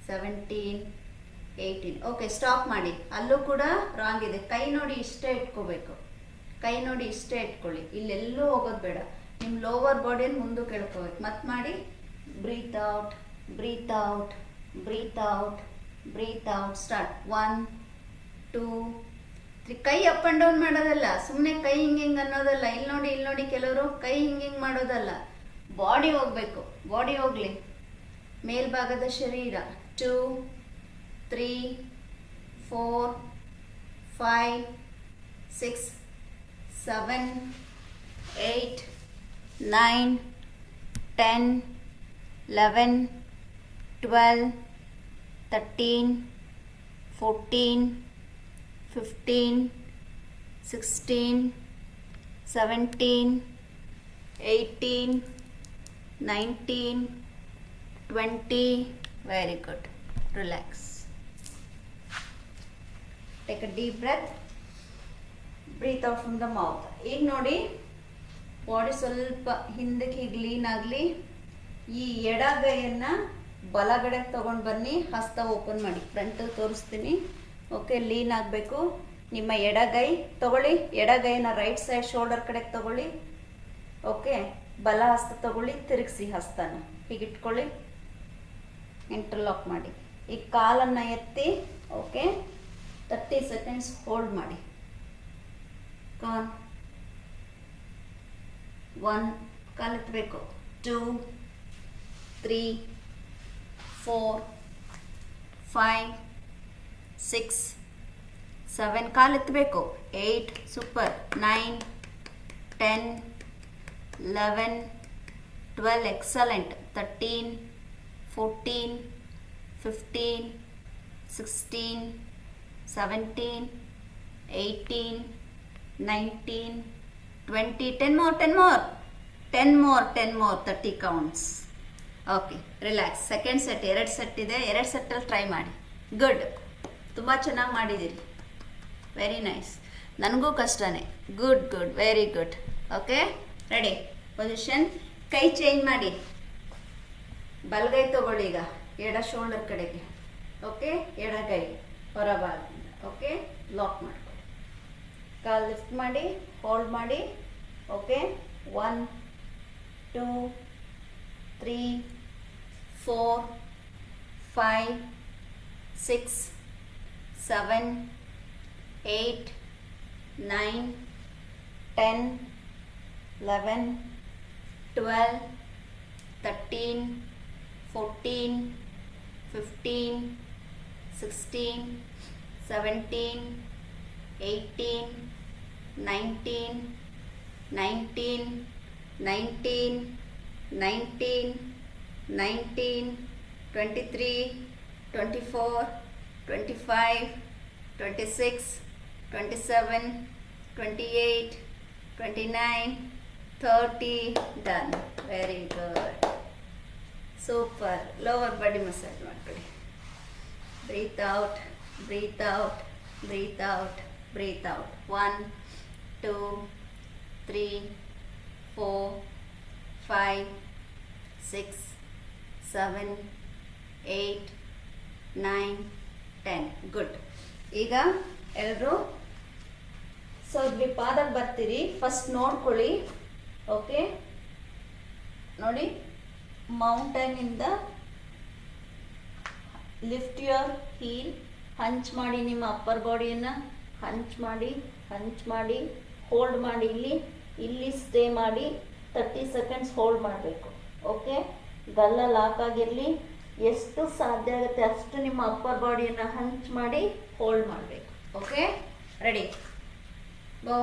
17, 18. ಓಕೆ, ಸ್ಟಾಪ್ ಮಾಡಿ. ಅಲ್ಲೂ ಕೂಡ ರಾಂಗ್ ಇದೆ. ಕೈ ನೋಡಿ ಇಷ್ಟೇ ಇಟ್ಕೋಬೇಕು. ಇಟ್ಕೊಳ್ಳಿ. ಇಲ್ಲೆಲ್ಲೂ ಹೋಗೋದು ಬೇಡ. ನಿಮ್ಮ ಲೋವರ್ ಬಾಡಿಯನ್ನು ಮುಂದಕ್ಕೆ ಎಳ್ಕೋಬೇಕು. ಮತ್ತೆ ಮಾಡಿ. Breathe out, breathe out, breathe out, breathe out. Start. 1, 2, 3. ಕೈ ಅಪ್ ಆ್ಯಂಡ್ ಡೌನ್ ಮಾಡೋದಲ್ಲ, ಸುಮ್ಮನೆ ಕೈ ಹಿಂಗೆ ಅನ್ನೋದಲ್ಲ. ಇಲ್ಲಿ ನೋಡಿ ಕೆಲವರು ಕೈ ಹಿಂಗೆ ಮಾಡೋದಲ್ಲ. ಬಾಡಿ ಹೋಗ್ಬೇಕು. ಬಾಡಿ ಹೋಗ್ಲಿ, ಮೇಲ್ಭಾಗದ ಶರೀರ. 2, 3, 4, 5, 6, 7, 8, 9, 10, 11, 12, 13, 14, 15, 16, 17, 18, 19, 20. Very good. Relax. Take a deep breath. Breathe out from the mouth. ಈಗ ನೋಡಿ, ಬಾಡಿ ಸ್ವಲ್ಪ ಹಿಂದಕ್ಕೆ ಹೀಗೆ ಲೀನ್ ಆಗಲಿ. ಈ ಎಡಗೈಯನ್ನು ಬಲಗಡೆಗೆ ತೊಗೊಂಡು ಬನ್ನಿ. ಹಸ್ತ ಓಪನ್ ಮಾಡಿ, ಫ್ರಂಟಲ್ಲಿ ತೋರಿಸ್ತೀನಿ. ಓಕೆ, ಲೀನ್ ಆಗಬೇಕು. ನಿಮ್ಮ ಎಡಗೈ ತಗೊಳ್ಳಿ. ಎಡಗೈನ ರೈಟ್ ಸೈಡ್ ಶೋಲ್ಡರ್ ಕಡೆಗೆ ತಗೊಳ್ಳಿ. ಓಕೆ, ಬಲ ಹಸ್ತ ತಗೊಳ್ಳಿ, ತಿರುಗಿಸಿ ಹಸ್ತನ ಹೀಗಿಟ್ಕೊಳ್ಳಿ. ಇಂಟರ್ಲಾಕ್ ಮಾಡಿ. ಈ ಕಾಲನ್ನು ಎತ್ತಿ. ಓಕೆ, 30 ಸೆಕೆಂಡ್ಸ್ ಹೋಲ್ಡ್ ಮಾಡಿ. ಕಾನ್ 1, ಕಾಲೆತ್ತಬೇಕು. 2, 3, 4, 5, 6, 7. ಕಾಲೆತ್ತಬೇಕು. 8, super. 9, 10, 11, 12, excellent. 13, 14, 15, 16, 17, 18, 19, 20. 10 more, 10 more, 10 more, 10 more. 30 counts. Okay, relax. Second set 2 set ಇದೆ. 2 ಸೆಟ್ಟಲ್ಲಿ ಟ್ರೈ ಮಾಡಿ. ಗುಡ್. ತುಂಬ ಚೆನ್ನಾಗಿ ಮಾಡಿದ್ದೀರಿ. Very nice. ನನಗೂ ಕಷ್ಟನೇ. Good good, very good. Okay, ready. Position. ಕೈ ಚೇಂಜ್ ಮಾಡಿ. ಬಲಗೈ ತಗೊಳ್ಳಿ ಈಗ, ಎಡ ಶೋಲ್ಡರ್ ಕಡೆಗೆ. ಓಕೆ, ಎಡಗೈ ಹೊರಭಾಗದಿಂದ. ಓಕೆ, ಲಾಕ್ ಮಾಡ್ಕೊಳ್ಳಿ. ಕಾಲು ಲಿಫ್ಟ್ ಮಾಡಿ, ಹೋಲ್ಡ್ ಮಾಡಿ. Okay, 1 2 3 4 5 6 7 8 9 10 11 12 13 14 15 16 17 18 19 19 19 19 19 23 24 25 26 27 28 29 30. Done. Very good. Super. Lower body massage ಮಾಡ್ಕೊಳ್ಳಿ. Breathe out, breathe out, breathe out, breathe out. 1 2 3 4 5 6 7 8 9 10. Good. ಈಗ ಎಲ್ಲರೂ ಸೊ ದ್ವಿಪಾದಕ್ಕೆ ಬರ್ತೀರಿ. ಫಸ್ಟ್ ನೋಡ್ಕೊಳ್ಳಿ. ಓಕೆ, ನೋಡಿ, ಮೌಂಟೇನಿಂದ ಲಿಫ್ಟ್ ಯುವರ್ ಹೀಲ್. ಹಂಚ್ ಮಾಡಿ ನಿಮ್ಮ ಅಪ್ಪರ್ ಬಾಡಿಯನ್ನು ಹಂಚ್ ಮಾಡಿ ಹೋಲ್ಡ್ ಮಾಡಿ. ಇಲ್ಲಿ ಸ್ಟೇ ಮಾಡಿ 30 ಸೆಕೆಂಡ್ಸ್ ಹೋಲ್ಡ್ ಮಾಡಬೇಕು. ಓಕೆ, ಗಲ್ಲ ಲಾಕ್ ಆಗಿರಲಿ. ಎಷ್ಟು ಸಾಧ್ಯ ಆಗುತ್ತೆ ಅಷ್ಟು ನಿಮ್ಮ ಅಪ್ಪರ್ ಬಾಡಿಯನ್ನು ಹಂಚ್ ಮಾಡಿ ಹೋಲ್ಡ್ ಮಾಡಬೇಕು. Okay, ready. ಗೋ.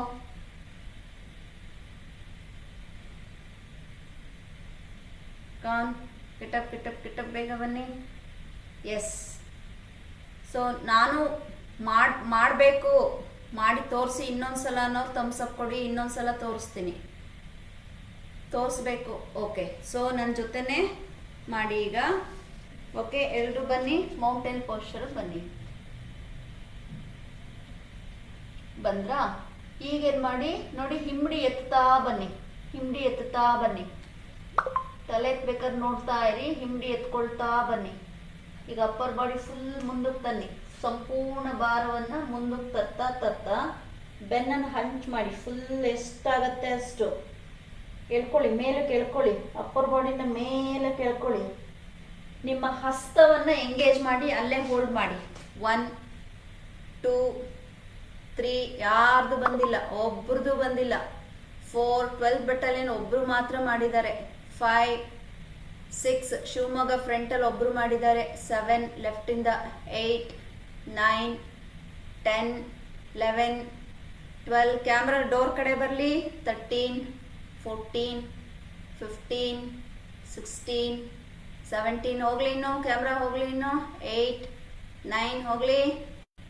ಕಾನ್, ಕಿಟಪ್ ಬೇಗ ಬನ್ನಿ. ಎಸ್. ಸೊ ನಾನು ಮಾಡಬೇಕು, ಮಾಡಿ ತೋರಿಸಿ. ಇನ್ನೊಂದ್ಸಲ ಅನ್ನೋರು ಥಮ್ಸಪ್ ಕೊಡಿ. ಇನ್ನೊಂದ್ಸಲ ತೋರಿಸ್ಬೇಕು. ಓಕೆ, ಸೊ ನನ್ನ ಜೊತೆನೇ ಮಾಡಿ ಈಗ. ಓಕೆ, ಎಲ್ಲರೂ ಬನ್ನಿ. ಮೌಂಟೇನ್ ಪೋಸ್ಚರ್ ಬನ್ನಿ. ಬಂದ್ರಾ? ಈಗೇನು ಮಾಡಿ ನೋಡಿ, ಹಿಂಬಡಿ ಎತ್ತಾ ಬನ್ನಿ. ತಲೆ ಎತ್ಬೇಕಾದ್ರೆ ನೋಡ್ತಾ ಇರಿ. ಹಿಂಬಡಿ ಎತ್ಕೊಳ್ತಾ ಬನ್ನಿ. ಈಗ ಅಪ್ಪರ್ ಬಾಡಿ ಫುಲ್ ಮುಂದಕ್ಕೆ ತನ್ನಿ. ಸಂಪೂರ್ಣ ಭಾರವನ್ನು ಮುಂದಕ್ಕೆ ತತ್ತಾ ಬೆನ್ನನ್ನು ಹಂಚ್ ಮಾಡಿ. ಫುಲ್ ಎಷ್ಟಾಗತ್ತೆ ಅಷ್ಟು ಎಳ್ಕೊಳ್ಳಿ. ಮೇಲೆ ಕೇಳ್ಕೊಳ್ಳಿ. ಅಪ್ಪರ್ ಬಾಡಿನ ಮೇಲೆ ಕೇಳ್ಕೊಳ್ಳಿ. ನಿಮ್ಮ ಹಸ್ತವನ್ನು ಎಂಗೇಜ್ ಮಾಡಿ ಅಲ್ಲೇ ಹೋಲ್ಡ್ ಮಾಡಿ. 1 2 3. ಯಾರ್ದು ಬಂದಿಲ್ಲ, ಒಬ್ರದ್ದು ಬಂದಿಲ್ಲ. 4 12 ಬೆಟ್ಟಲ್ಲೇನು ಒಬ್ರು ಮಾತ್ರ ಮಾಡಿದ್ದಾರೆ. 5 6 ಶಿವಮೊಗ್ಗ ಫ್ರಂಟಲ್ಲಿ ಒಬ್ರು ಮಾಡಿದ್ದಾರೆ. 7 ಲೆಫ್ಟಿಂದ. 8 9 10 11 12. ಕ್ಯಾಮ್ರಾ ಡೋರ್ ಕಡೆ ಬರಲಿ. 13 14 15 16 17. ಹೋಗ್ಲಿ ಇನ್ನು, ಕ್ಯಾಮ್ರಾ ಹೋಗ್ಲಿ ಇನ್ನು. 8 9 ಹೋಗ್ಲಿ.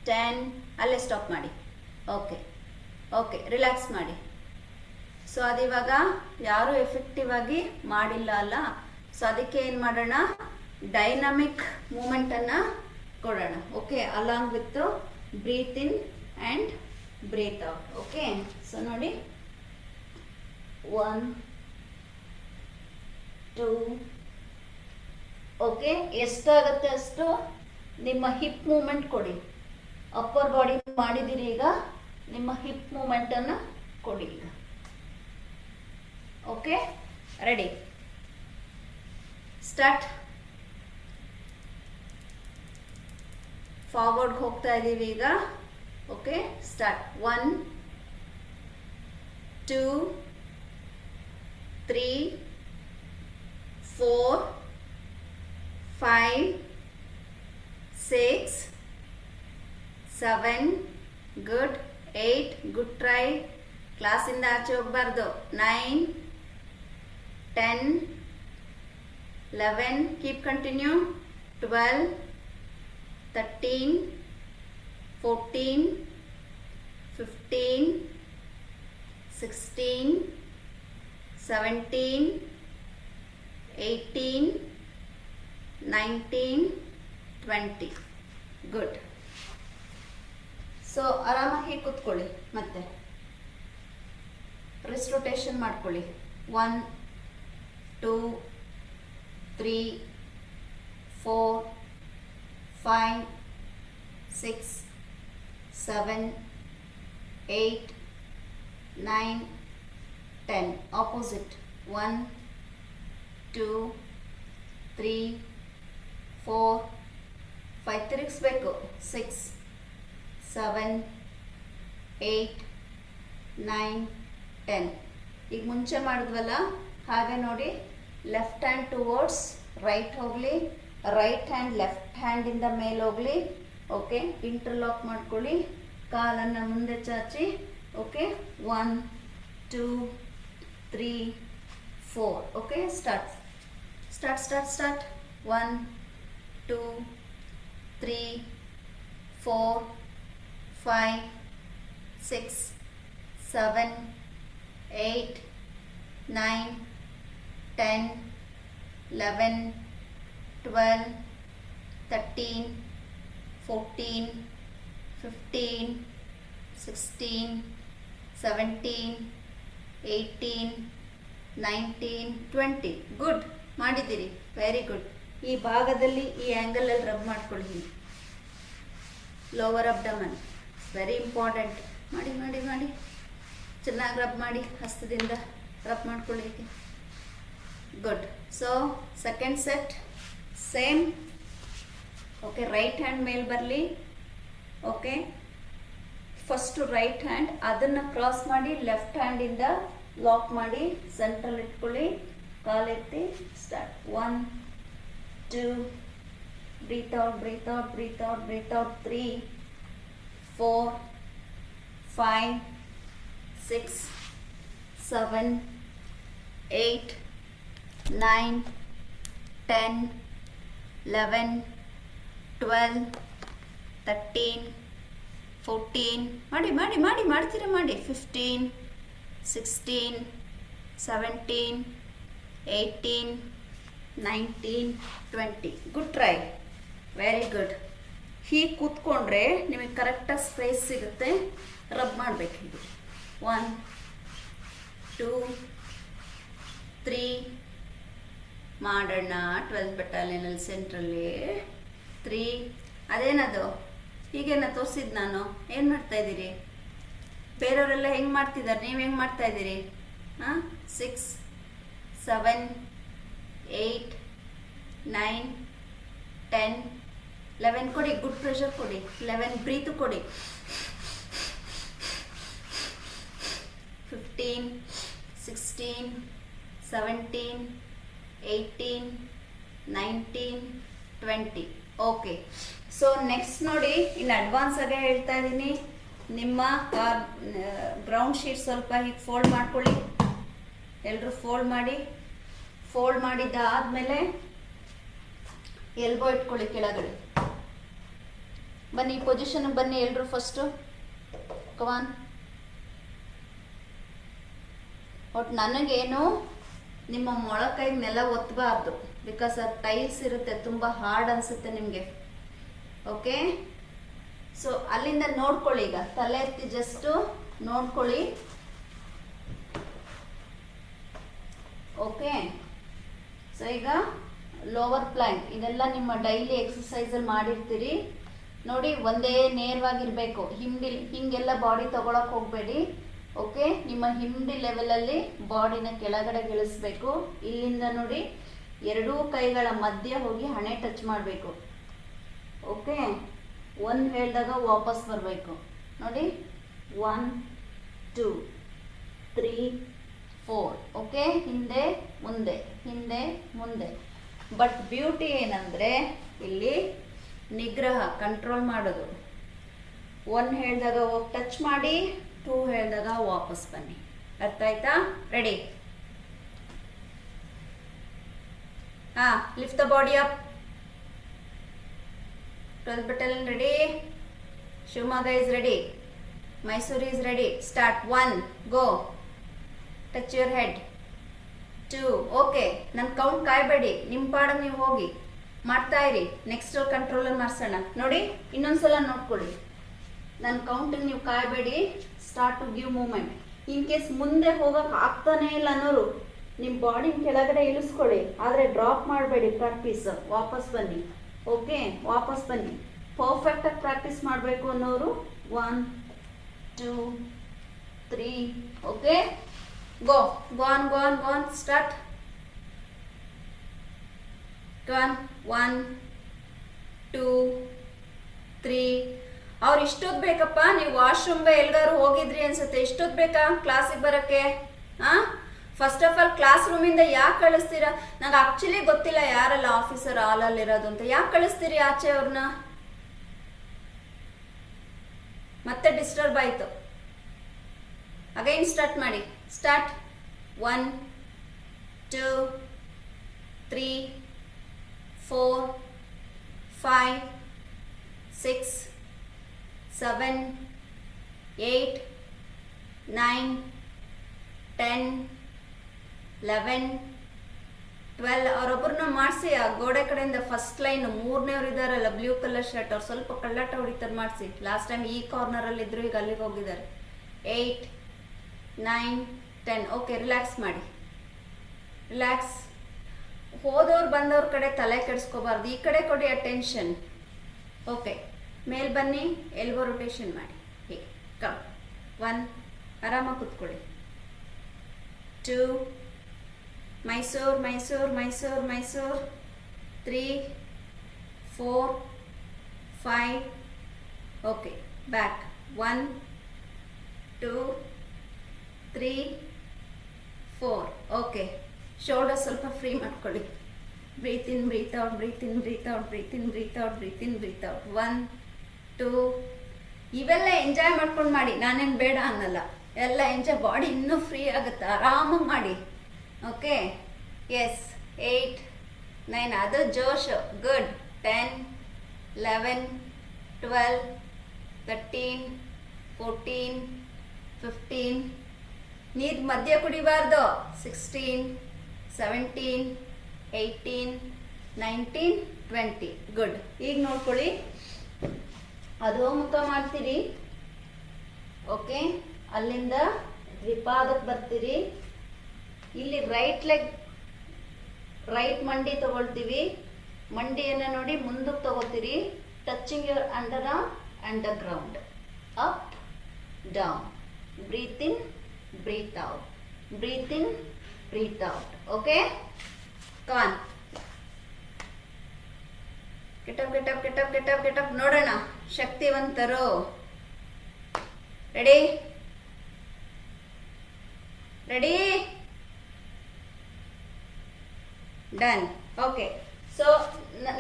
10. ಅಲ್ಲೇ ಸ್ಟಾಪ್ ಮಾಡಿ. ಓಕೆ, ರಿಲ್ಯಾಕ್ಸ್ ಮಾಡಿ. ಸೊ ಅದಿವಾಗ ಯಾರೂ ಎಫೆಕ್ಟಿವ್ ಆಗಿ ಮಾಡಿಲ್ಲ ಅಲ್ಲ. ಸೊ ಅದಕ್ಕೆ ಏನು ಮಾಡೋಣ, ಡೈನಮಿಕ್ ಮೂಮೆಂಟನ್ನು ಕೊಡೋಣ. Okay, along with breathe in and breathe out. Okay, so ನೋಡಿ, 1 2. ಓಕೆ, ಎಷ್ಟಾಗುತ್ತೆ ಅಷ್ಟು ನಿಮ್ಮ ಹಿಪ್ ಮೂಮೆಂಟ್ ಕೊಡಿ. ಅಪ್ಪರ್ ಬಾಡಿ ಮಾಡಿದ್ದೀರಿ. ಈಗ ನಿಮ್ಮ ಹಿಪ್ ಮೂಮೆಂಟನ್ನು ಕೊಡಿ ಈಗ. Okay, ready. ಸ್ಟಾರ್ಟ್. ಫಾರ್ವರ್ಡ್ ಹೋಗ್ತಾ ಇದ್ದೀವಿ ಈಗ. Okay, start. 1 2 3 4 5 6 7. Good. 8. Good try. ಕ್ಲಾಸಿಂದ ಆಚೆ ಹೋಗಬಾರ್ದು. 9 10 11. Keep continue. 12 13 14 15 16 17 18 19 20. Good. ಸೊ ಆರಾಮಾಗಿ ಕೂತ್ಕೊಳ್ಳಿ. ಮತ್ತೆ ರಿಸ್ಟ್ ರೊಟೇಷನ್ ಮಾಡ್ಕೊಳ್ಳಿ. 1 2 3 4 5 6 7 8 9 10. Opposite. 1 2 3 4 5 ತಿರುಗಿಸ್ಬೇಕು. 6 7 8 9 10. ಈಗ ಮುಂಚೆ ಮಾಡಿದ್ವಲ್ಲ ಹಾಗೆ ನೋಡಿ, ಲೆಫ್ಟ್ ಹ್ಯಾಂಡ್ ಟುವರ್ಡ್ಸ್ ರೈಟ್ ಹೋಗಲಿ, ರೈಟ್ ಹ್ಯಾಂಡ್ ಲೆಫ್ಟ್ ಹ್ಯಾಂಡಿಂದ ಮೇಲೆ ಹೋಗಲಿ. ಓಕೆ, ಇಂಟರ್ಲಾಕ್ ಮಾಡ್ಕೊಳ್ಳಿ, ಕಾಲನ್ನು ಮುಂದೆ ಚಾಚಿ. ಓಕೆ, 1 2 3 4. Okay, start 1 2 3 4 5 6 7 8 9 10 11 12 13 14 15 16 17 18 19 20. ಗುಡ್, ಮಾಡಿದ್ದೀರಿ, ವೆರಿ ಗುಡ್. ಈ ಭಾಗದಲ್ಲಿ ಈ ಆ್ಯಂಗಲಲ್ಲಿ ರಬ್ ಮಾಡ್ಕೊಳ್ಳಿ. Lower abdomen very important. ಮಾಡಿ ಮಾಡಿ ಮಾಡಿ ಚೆನ್ನಾಗಿ ರಬ್ ಮಾಡಿ, ಹಸ್ತದಿಂದ ರಬ್ ಮಾಡ್ಕೊಳ್ಳಿ. Good. So second set same. Okay, right hand ಮೇಲೆ ಬರಲಿ. ಓಕೆ, ಫಸ್ಟು ರೈಟ್ ಹ್ಯಾಂಡ್, ಅದನ್ನು ಕ್ರಾಸ್ ಮಾಡಿ ಲೆಫ್ಟ್ ಹ್ಯಾಂಡಿಂದ ಲಾಕ್ ಮಾಡಿ ಸೆಂಟ್ರಲ್ಲಿ ಇಟ್ಕೊಳ್ಳಿ. ಕಾಲೆತ್ತಿ start. 1 2 breathe out, breathe out, breathe out, breathe out. 3 4 5 6 7 8 9 10 11 12 13 14. ಮಾಡಿ ಮಾಡಿ ಮಾಡಿ ಮಾಡ್ತೀರಾ ಮಾಡಿ. 15 16 17 18 19 20. Good try, very good. ಹೀಗೆ ಕೂತ್ಕೊಂಡ್ರೆ ನಿಮಗೆ ಕರೆಕ್ಟಾಗಿ ಸ್ಪೇಸ್ ಸಿಗುತ್ತೆ. ರಬ್ ಮಾಡಬೇಕು. ಇದು 1 2 3 ಮಾಡೋಣ. 12th ಬೆಟಾಲಿಯನಲ್ಲಿ ಸೆಂಟ್ರಲ್ಲಿ 3. ಅದೇನದು ಹೀಗೇನ ತೋರಿಸಿದ್ದು ನಾನು. ಏನು ಮಾಡ್ತಾಯಿದ್ದೀರಿ? ಬೇರೆಯವರೆಲ್ಲ ಹೆಂಗೆ ಮಾಡ್ತಿದ್ದಾರೆ, ನೀವು ಹೆಂಗೆ ಮಾಡ್ತಾಯಿದ್ದೀರಿ? ಹಾಂ, 6 7 8 9 10 11 ಕೊಡಿ. ಗುಡ್ ಪ್ರೆಷರ್ ಕೊಡಿ. 11 ಬ್ರೀತು ಕೊಡಿ. 15 16 17 18 19 20. ಓಕೆ, ಸೊ ನೆಕ್ಸ್ಟ್ ನೋಡಿ, ಇನ್ನು ಅಡ್ವಾನ್ಸ್ ಆಗೇ ಹೇಳ್ತಾ ಇದ್ದೀನಿ. ನಿಮ್ಮ ಗ್ರೌಂಡ್ ಶೀಟ್ ಸ್ವಲ್ಪ ಹೀಗೆ ಫೋಲ್ಡ್ ಮಾಡ್ಕೊಳ್ಳಿ. ಎಲ್ಲರೂ ಫೋಲ್ಡ್ ಮಾಡಿ. ಫೋಲ್ಡ್ ಮಾಡಿದ್ದಾದಮೇಲೆ ಎಲ್ಬೋ ಇಟ್ಕೊಳ್ಳಿ ಕೆಳಗಡೆ. ಬನ್ನಿ, ಈ ಪೊಸಿಷನ್ಗೆ ಬನ್ನಿ ಎಲ್ಲರೂ ಫಸ್ಟು. ಕಮಾನ್. ಒಟ್ಟು ನನಗೇನು ನಿಮ್ಮ ಮೊಳಕೈಗೆ ನೆಲ ಒತ್ತಬಾರ್ದು, ಬಿಕಾಸ್ ಅದು ಟೈಲ್ಸ್ ಇರುತ್ತೆ, ತುಂಬ ಹಾರ್ಡ್ ಅನಿಸುತ್ತೆ ನಿಮಗೆ. ಓಕೆ, ಸೊ ಅಲ್ಲಿಂದ ನೋಡ್ಕೊಳ್ಳಿ. ಈಗ ತಲೆ ಎತ್ತಿ ಜಸ್ಟು ನೋಡ್ಕೊಳ್ಳಿ. ಓಕೆ, ಸೊ ಈಗ ಲೋವರ್ ಪ್ಲ್ಯಾಂಕ್ ಇದೆಲ್ಲ ನಿಮ್ಮ ಡೈಲಿ ಎಕ್ಸಸೈಸಲ್ಲಿ ಮಾಡಿರ್ತೀರಿ ನೋಡಿ. ಒಂದೇ ನೇರವಾಗಿರಬೇಕು. ಹಿಂಗೆಲ್ಲ ಬಾಡಿ ತಗೊಳಕ್ಕೆ ಹೋಗಬೇಡಿ. ಓಕೆ, ನಿಮ್ಮ ಹಿಂಡಿ ಲೆವೆಲಲ್ಲಿ ಬಾಡಿನ ಕೆಳಗಡೆ ಇಳಿಸ್ಬೇಕು. ಇಲ್ಲಿಂದ ನೋಡಿ, ಎರಡೂ ಕೈಗಳ ಮಧ್ಯೆ ಹೋಗಿ ಹಣೆ ಟಚ್ ಮಾಡಬೇಕು. ಓಕೆ, 1 ಹೇಳಿದಾಗ ವಾಪಸ್ ಬರಬೇಕು ನೋಡಿ. 1 2 3 4. ಓಕೆ, ಹಿಂದೆ ಮುಂದೆ, ಹಿಂದೆ ಮುಂದೆ. ಬಟ್ ಬ್ಯೂಟಿ ಏನಂದರೆ ಇಲ್ಲಿ ನಿಗ್ರಹ, ಕಂಟ್ರೋಲ್ ಮಾಡೋದು. 1 ಹೇಳಿದಾಗ ಹೋಗಿ ಟಚ್ ಮಾಡಿ, 2 ಹೇಳಿದಾಗ ವಾಪಸ್ ಬನ್ನಿ. ಅರ್ಥ ಆಯ್ತಾ? ರೆಡಿ? ಹಾಂ, lift the body up. 12th battalion ready. Shivamogga is ready. Mysore is ready. Start. 1 go. Touch your head. 2 okay. ನನ್ನ ಕೌಂಟ್ ಕಾಯಬೇಡಿ, ನಿಮ್ಮ ಪಾಡಿಗೆ ನೀವು ಹೋಗಿ ಮಾಡ್ತಾ ಇರಿ. ನೆಕ್ಸ್ಟ್ ಕಂಟ್ರೋಲರ್ ಮಾಡ್ಸೋಣ ನೋಡಿ. ಇನ್ನೊಂದ್ಸಲ ನೋಡ್ಕೊಳ್ಳಿ. ನನ್ನ ಕೌಂಟಿಗೆ ನೀವು ಕಾಯಬೇಡಿ. Start to give moment. In case ಮುಂದೆ ಹೋಗಕ್ಕೆ ಆಗ್ತಾನೇ ಇಲ್ಲ ಅನ್ನೋರು ನಿಮ್ಮ ಬಾಡಿ ಕೆಳಗಡೆ ಇಳಿಸ್ಕೊಳ್ಳಿ, ಆದರೆ ಡ್ರಾಪ್ ಮಾಡಬೇಡಿ. ಪ್ರಾಕ್ಟೀಸ್ ವಾಪಸ್ ಬನ್ನಿ. ಓಕೆ, ವಾಪಸ್ ಬನ್ನಿ. ಪರ್ಫೆಕ್ಟಾಗಿ ಪ್ರಾಕ್ಟೀಸ್ ಮಾಡಬೇಕು ಅನ್ನೋರು 1 2 3. Okay, go gone gone gone start. Gone 1 2 3. ಅವ್ರು ಇಷ್ಟೊತ್ತು ಬೇಕಪ್ಪ, ನೀವು ವಾಶ್ರೂಮ್ಗೆ ಎಲ್ಗಾರು ಹೋಗಿದ್ರಿ ಅನ್ಸುತ್ತೆ, ಇಷ್ಟೊತ್ತು ಬೇಕಾ ಕ್ಲಾಸಿಗೆ ಬರೋಕ್ಕೆ? ಹಾಂ, ಫಸ್ಟ್ ಆಫ್ ಆಲ್ ಕ್ಲಾಸ್ ರೂಮಿಂದ ಯಾಕೆ ಕಳಿಸ್ತೀರಾ? ನಂಗೆ ಆಕ್ಚುಲಿ ಗೊತ್ತಿಲ್ಲ ಯಾರೆಲ್ಲ ಆಫೀಸರ್ ಹಾಲಲ್ಲಿರೋದು ಅಂತ. ಯಾಕೆ ಕಳಿಸ್ತೀರಿ ಆಚೆ ಅವ್ರನ್ನ? ಮತ್ತೆ ಡಿಸ್ಟರ್ಬ್ ಆಯಿತು. ಅಗೈನ್ ಸ್ಟಾರ್ಟ್ ಮಾಡಿ. ಸ್ಟಾರ್ಟ್. 1 2 3 4 5 6 7 8 9 10 11 12. ಅವರೊಬ್ಬರನ್ನ ಮಾಡಿಸಿ ಆ ಗೋಡೆ ಕಡೆಯಿಂದ ಫಸ್ಟ್ ಲೈನ್ 3ನೇವ್ರು ಇದ್ದಾರಲ್ಲ ಬ್ಲೂ ಕಲರ್ ಶರ್ಟ್, ಅವ್ರು ಸ್ವಲ್ಪ ಕಳ್ಳಾಟ ಹೊಡಿತಾರೆ, ಮಾಡಿಸಿ. ಲಾಸ್ಟ್ ಟೈಮ್ ಈ ಕಾರ್ನರಲ್ಲಿ ಇದ್ರು, ಈಗ ಅಲ್ಲಿಗೆ ಹೋಗಿದ್ದಾರೆ. 8 9 10. ಓಕೆ, ರಿಲ್ಯಾಕ್ಸ್ ಮಾಡಿ. ರಿಲ್ಯಾಕ್ಸ್. ಹೋದವ್ರು ಬಂದವ್ರ ಕಡೆ ತಲೆ ಕೆಡಿಸ್ಕೋಬಾರ್ದು, ಈ ಕಡೆ ಕೊಡಿ ಅಟೆನ್ಷನ್. ಓಕೆ, ಮೇಲ್ ಬನ್ನಿ, ಎಲ್ಬೋ ರೊಟೇಷನ್ ಮಾಡಿ. ಹೀಗೆ ಕಮ್. 1 ಆರಾಮಾಗಿ ಕೂತ್ಕೊಳ್ಳಿ. 2 Mysuru Mysuru Mysuru Mysuru. 3 4 5. Okay, back. 1 2 3 4. Okay, shoulder ಸ್ವಲ್ಪ ಫ್ರೀ ಮಾಡ್ಕೊಳ್ಳಿ. Breathe in breathe out, breathe in breathe out, breathe in breathe out, breathe in breathe out. 1 2. ಇವೆಲ್ಲ ಎಂಜಾಯ್ ಮಾಡ್ಕೊಂಡು ಮಾಡಿ, ನಾನೇನು ಬೇಡ ಅನ್ನಲ್ಲ. ಎಲ್ಲ ಎಂಜಾಯ್, ಬಾಡಿ ಇನ್ನೂ ಫ್ರೀ ಆಗುತ್ತೆ, ಆರಾಮಾಗಿ ಮಾಡಿ. Okay, yes. 8 9. ಅದು ಜೋಶು. ಗುಡ್. 10 11 12 13 14 15. ನೀರು ಮಧ್ಯ ಕುಡಿಬಾರ್ದು. 16 17 18 19 20. ಗುಡ್. ಈಗ ನೋಡ್ಕೊಳ್ಳಿ, ಅದು ಮುಖ ಮಾಡ್ತೀರಿ. ಓಕೆ, ಅಲ್ಲಿಂದ ದ್ವಿಪಾದಕ್ಕೆ ಬರ್ತೀರಿ. ಇಲ್ಲಿ ರೈಟ್ ಲೆಗ್, ರೈಟ್ ಮಂಡಿ ತಗೊಳ್ತೀವಿ. ಮಂಡಿಯನ್ನು ನೋಡಿ ಮುಂದಕ್ಕೆ ತಗೋತೀರಿ. Touching your under arm and the ground. Up down. Breathe in breathe out, breathe in breathe out. Okay, ಕಾನ್. Get up get up get up get up get up. ನೋಡೋಣ ಶಕ್ತಿವಂತರು. Ready ready done. Okay, so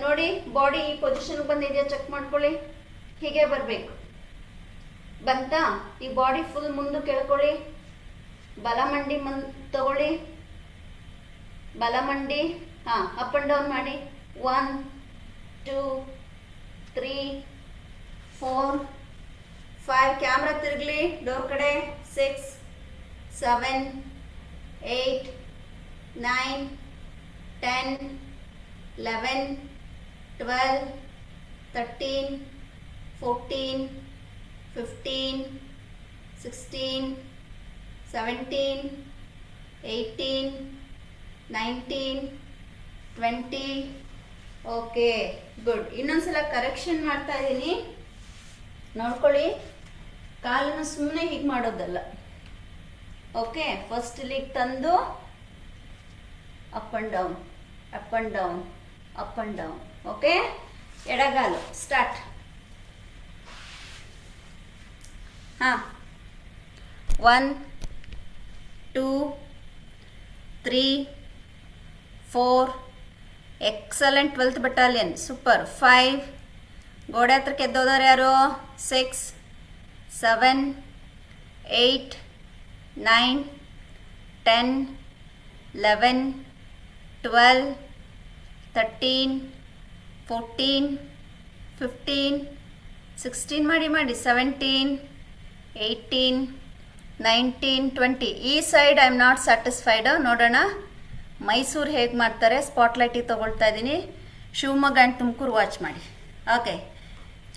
ನೋಡಿ, ಬಾಡಿ ಈ ಪೊಸಿಷನ್ಗೆ ಬಂದಿದೆಯಾ ಚೆಕ್ ಮಾಡ್ಕೊಳ್ಳಿ. ಹೀಗೆ ಬರಬೇಕು. ಬಂತಾ? ಈ ಬಾಡಿ ಫುಲ್ ಮುಂದಕ್ಕೆ ಎಳ್ಕೊಳ್ಳಿ. ಬಲ ಮಂಡಿ ತಗೊಳ್ಳಿ. ಬಲ ಮಂಡಿ. ಹಾಂ, ಅಪ್ ಆ್ಯಂಡ್ ಡೌನ್ ಮಾಡಿ. 1 2 3 4 5. ಕ್ಯಾಮ್ರಾ ತಿರುಗಲಿ ಡೋರ್ ಕಡೆ. 6 7 8 9 10 11 12 13 14 15 16 17 18 19 20. Okay, good. ಇನ್ನೊಂದ್ಸಲ ಕರೆಕ್ಷನ್ ಮಾಡ್ತಾ ಇದ್ದೀನಿ, ನೋಡ್ಕೊಳ್ಳಿ. ಕಾಲನ್ನು ಸುಮ್ಮನೆ ಹೀಗೆ ಮಾಡೋದಲ್ಲ. ಓಕೆ, ಫಸ್ಟ್ ಇಲ್ಲಿಗೆ ತಂದು up and down, up and down, up and down. Okay, ಎಡಗಾಲು. ಸ್ಟಾರ್ಟ್. ಹಾಂ, 1 2 3 4. ಎಕ್ಸಲೆಂಟ್. 12th battalion. ಸೂಪರ್. 5. ಗೋಡೆ ಹತ್ರಕ್ಕೆ ಎದ್ದೋದಾರೆ ಯಾರು? 6 7 8 9 10 11 12 13 14 15 16 ಮಾಡಿ 17 18 19 20. ಈ side I am not satisfied. ನೋಡೋಣ ಮೈಸೂರು ಹೇಗೆ ಮಾಡ್ತಾರೆ. ಸ್ಪಾಟ್ಲೈಟಿಗೆ ತೊಗೊಳ್ತಾ ಇದ್ದೀನಿ. ಶಿವಮೊಗ್ಗ ಆ್ಯಂಡ್ ತುಮಕೂರು ವಾಚ್ ಮಾಡಿ. ಓಕೆ,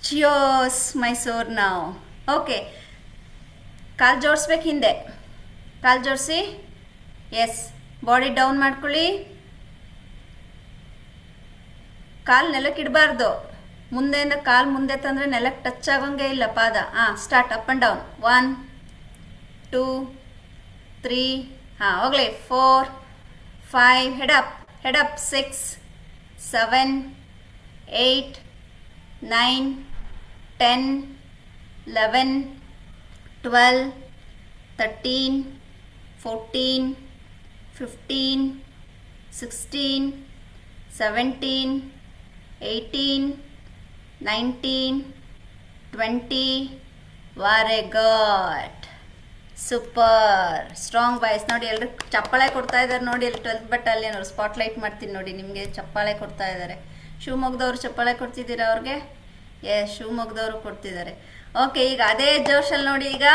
ಚಿಯೋಸ್ ಮೈಸೂರು ನಾವು. ಓಕೆ, ಕಾಲು ಜೋಡಿಸ್ಬೇಕು ಹಿಂದೆ, ಕಾಲು ಜೋಡಿಸಿ. ಎಸ್, ಬಾಡಿ ಡೌನ್ ಮಾಡ್ಕೊಳ್ಳಿ. ಕಾಲು ನೆಲಕ್ಕೆ ಇಡಬಾರ್ದು. ಮುಂದೆಯಿಂದ ಕಾಲು ಮುಂದೆ ತಂದರೆ ನೆಲಕ್ಕೆ ಟಚ್ ಆಗೋಂಗೆ ಇಲ್ಲ ಪಾದ. ಸ್ಟಾರ್ಟ್. Up and down. 1 2 3, ಹೋಗಲಿ. 4 5, head up. 6 7 8 9 10 11 12 13 14 15 16 17 18 19 20. Very good, super. Strong boys. ನೋಡಿ ಎಲ್ಲರೂ ಚಪ್ಪಾಳೆ ಕೊಡ್ತಾ ಇದ್ದಾರೆ ನೋಡಿ. ಅಲ್ಲಿ 12th ಬಟಾಲಿಯನ್ ಅವರು ಸ್ಪಾಟ್ಲೈಟ್ ಮಾಡ್ತೀನಿ ನೋಡಿ. ನಿಮಗೆ ಚಪ್ಪಾಳೆ ಕೊಡ್ತಾ ಇದ್ದಾರೆ. ಶಿವಮೊಗ್ಗದವ್ರು ಚಪ್ಪಾಳೆ ಕೊಡ್ತಿದ್ದೀರಾ ಅವ್ರಿಗೆ? ಶಿವಮೊಗ್ಗದವರು ಕೊಡ್ತಿದ್ದಾರೆ. ಓಕೆ, ಈಗ ಅದೇ ಜೋಶಲ್ಲಿ ನೋಡಿ. ಈಗ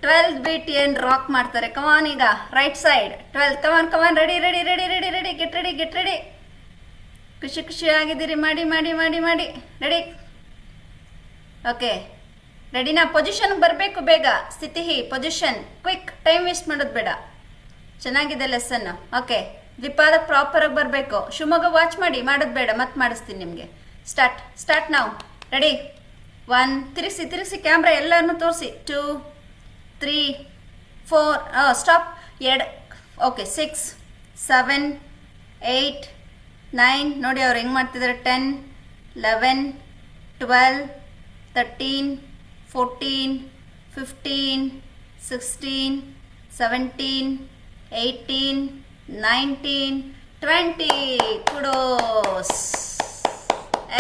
12th ಬೀಟ್ ಏನು ರಾಕ್ ಮಾಡ್ತಾರೆ. ಕಮಾನ್, ಈಗ right side 12. Come on. Ready. Get ready. ಖುಷಿಯಾಗಿದ್ದೀರಿ. ಮಾಡಿ. ರೆಡಿ. ಓಕೆ, ರೆಡಿನಾ? ಪೊಸಿಷನ್ ಬರಬೇಕು ಬೇಗ. ಸ್ಥಿತಿ ಪೊಸಿಷನ್, ಕ್ವಿಕ್. ಟೈಮ್ ವೇಸ್ಟ್ ಮಾಡೋದು ಬೇಡ. ಚೆನ್ನಾಗಿದೆ ಲೆಸನ್. ಓಕೆ, ದ್ವಿಪಾದ ಪ್ರಾಪರಾಗಿ ಬರಬೇಕು. ಶಿವಮೊಗ್ಗ ವಾಚ್ ಮಾಡಿ, ಮಾಡೋದು ಬೇಡ. ಮತ್ತೆ ಮಾಡಿಸ್ತೀನಿ ನಿಮಗೆ. ಸ್ಟಾರ್ಟ್ ನಾವು. ರೆಡಿ. 1 ತಿರುಗಿಸಿ ಕ್ಯಾಮ್ರಾ ಎಲ್ಲರನ್ನೂ ತೋರಿಸಿ. 2 3 4 ಸ್ಟಾಪ್. 2 ಓಕೆ. 6 7 8 9 ನೋಡಿ ಅವ್ರು ಹೆಂಗೆ ಮಾಡ್ತಿದ್ದಾರೆ. 10 11 12 13 14 15 16 17 18 19 20. kudos,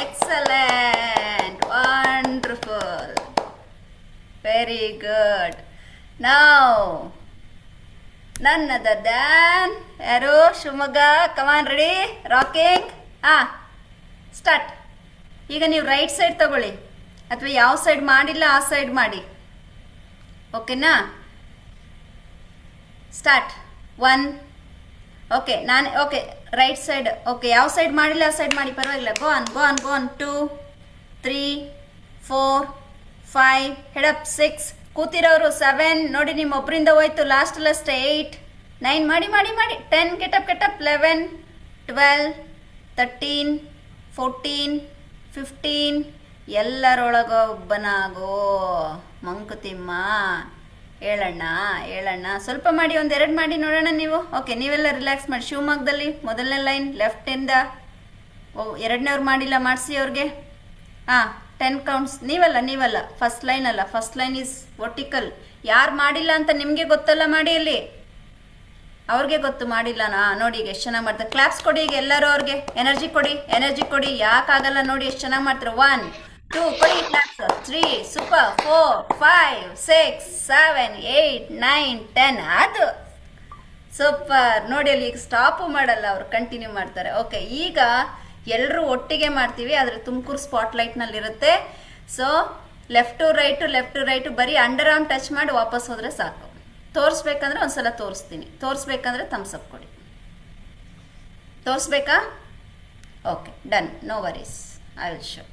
excellent, wonderful, very good. Now none other than ಯಾರು? ಶಿವಮೊಗ್ಗ. ಕಮಾನ್, ರೆಡಿ, ರಾಕಿಂಗ್. ಸ್ಟಾರ್ಟ್. ಈಗ ನೀವು ರೈಟ್ ಸೈಡ್ ತಗೊಳ್ಳಿ, ಅಥವಾ ಯಾವ ಸೈಡ್ ಮಾಡಿಲ್ಲ ಆ ಸೈಡ್ ಮಾಡಿ. ಓಕೆನಾ? Start. 1 okay, okay right side. Okay, ಯಾವ ಸೈಡ್ ಮಾಡಿಲ್ಲ ಆ ಸೈಡ್ ಮಾಡಿ, ಪರವಾಗಿಲ್ಲ. Go on. 2 3 4 5 head up. 6 ಕೂತಿರೋರು. 7 ನೋಡಿ ನಿಮ್ಮೊಬ್ಬರಿಂದ ಹೋಯ್ತು. ಲಾಸ್ಟ್ 8 9 ಮಾಡಿ. 10 ಗೆಟ್ ಅಪ್. 11 12 13 14 15. ಎಲ್ಲರೊಳಗ ಒಬ್ಬನಾಗೋ ಮಂಕುತಿಮ್ಮ. ಹೇಳಣ್ಣ. ಸ್ವಲ್ಪ ಮಾಡಿ, 1-2 ಮಾಡಿ ನೋಡೋಣ ನೀವು. ಓಕೆ, ನೀವೆಲ್ಲ ರಿಲ್ಯಾಕ್ಸ್ ಮಾಡಿ. ಶಿವಮೊಗ್ಗದಲ್ಲಿ ಮೊದಲನೇ ಲೈನ್ ಲೆಫ್ಟಿಂದ. ಎರಡನೇವ್ರು ಮಾಡಿಲ್ಲ, ಮಾಡಿಸಿ ಅವ್ರಿಗೆ. 10 ಕೌಂಟ್ಸ್. ನೀವಲ್ಲ ಫಸ್ಟ್ ಲೈನ್ ಅಲ್ಲ. First line is vertical. ಯಾರು ಮಾಡಿಲ್ಲ ಅಂತ ನಿಮಗೆ ಗೊತ್ತಲ್ಲ, ಮಾಡಿ ಅಲ್ಲಿ. ಅವ್ರಿಗೆ ಗೊತ್ತು ಮಾಡಿಲ್ಲನಾ. ನೋಡಿ ಈಗ ಎಷ್ಟು ಚೆನ್ನಾಗಿ ಮಾಡ್ತಾರೆ. ಕ್ಲಾಪ್ಸ್ ಕೊಡಿ ಈಗ ಎಲ್ಲರೂ. ಅವ್ರಿಗೆ ಎನರ್ಜಿ ಕೊಡಿ. ಯಾಕಾಗಲ್ಲ ನೋಡಿ ಎಷ್ಟು ಚೆನ್ನಾಗಿ ಮಾಡ್ತಾರೆ. 1 2 ಕೊಡಿ ಕ್ಲಾಪ್ಸ್. 3 ಸೂಪರ್. 4 5 6 7 8 9 10. ಅದು ಸೂಪರ್. ನೋಡಿ ಅಲ್ಲಿ ಈಗ ಸ್ಟಾಪು ಮಾಡಲ್ಲ, ಅವ್ರು ಕಂಟಿನ್ಯೂ ಮಾಡ್ತಾರೆ. ಓಕೆ, ಈಗ ಎಲ್ಲರೂ ಒಟ್ಟಿಗೆ ಮಾಡ್ತೀವಿ. ಆದರೆ ತುಮಕೂರು ಸ್ಪಾಟ್ಲೈಟ್ನಲ್ಲಿರುತ್ತೆ. ಸೊ ಲೆಫ್ಟ್ ಟು ರೈಟು ಬರೀ ಅಂಡರ್ ಆರ್ಮ್ ಟಚ್ ಮಾಡಿ ವಾಪಸ್ ಹೋದರೆ ಸಾಕು. ತೋರಿಸ್ಬೇಕಂದ್ರೆ ಒಂದ್ಸಲ ತೋರಿಸ್ತೀನಿ. ತೋರಿಸ್ಬೇಕಂದ್ರೆ ಥಮ್ಸ್ ಅಪ್ ಕೊಡಿ. ತೋರಿಸ್ಬೇಕಾ? Okay, done. No worries, I will show.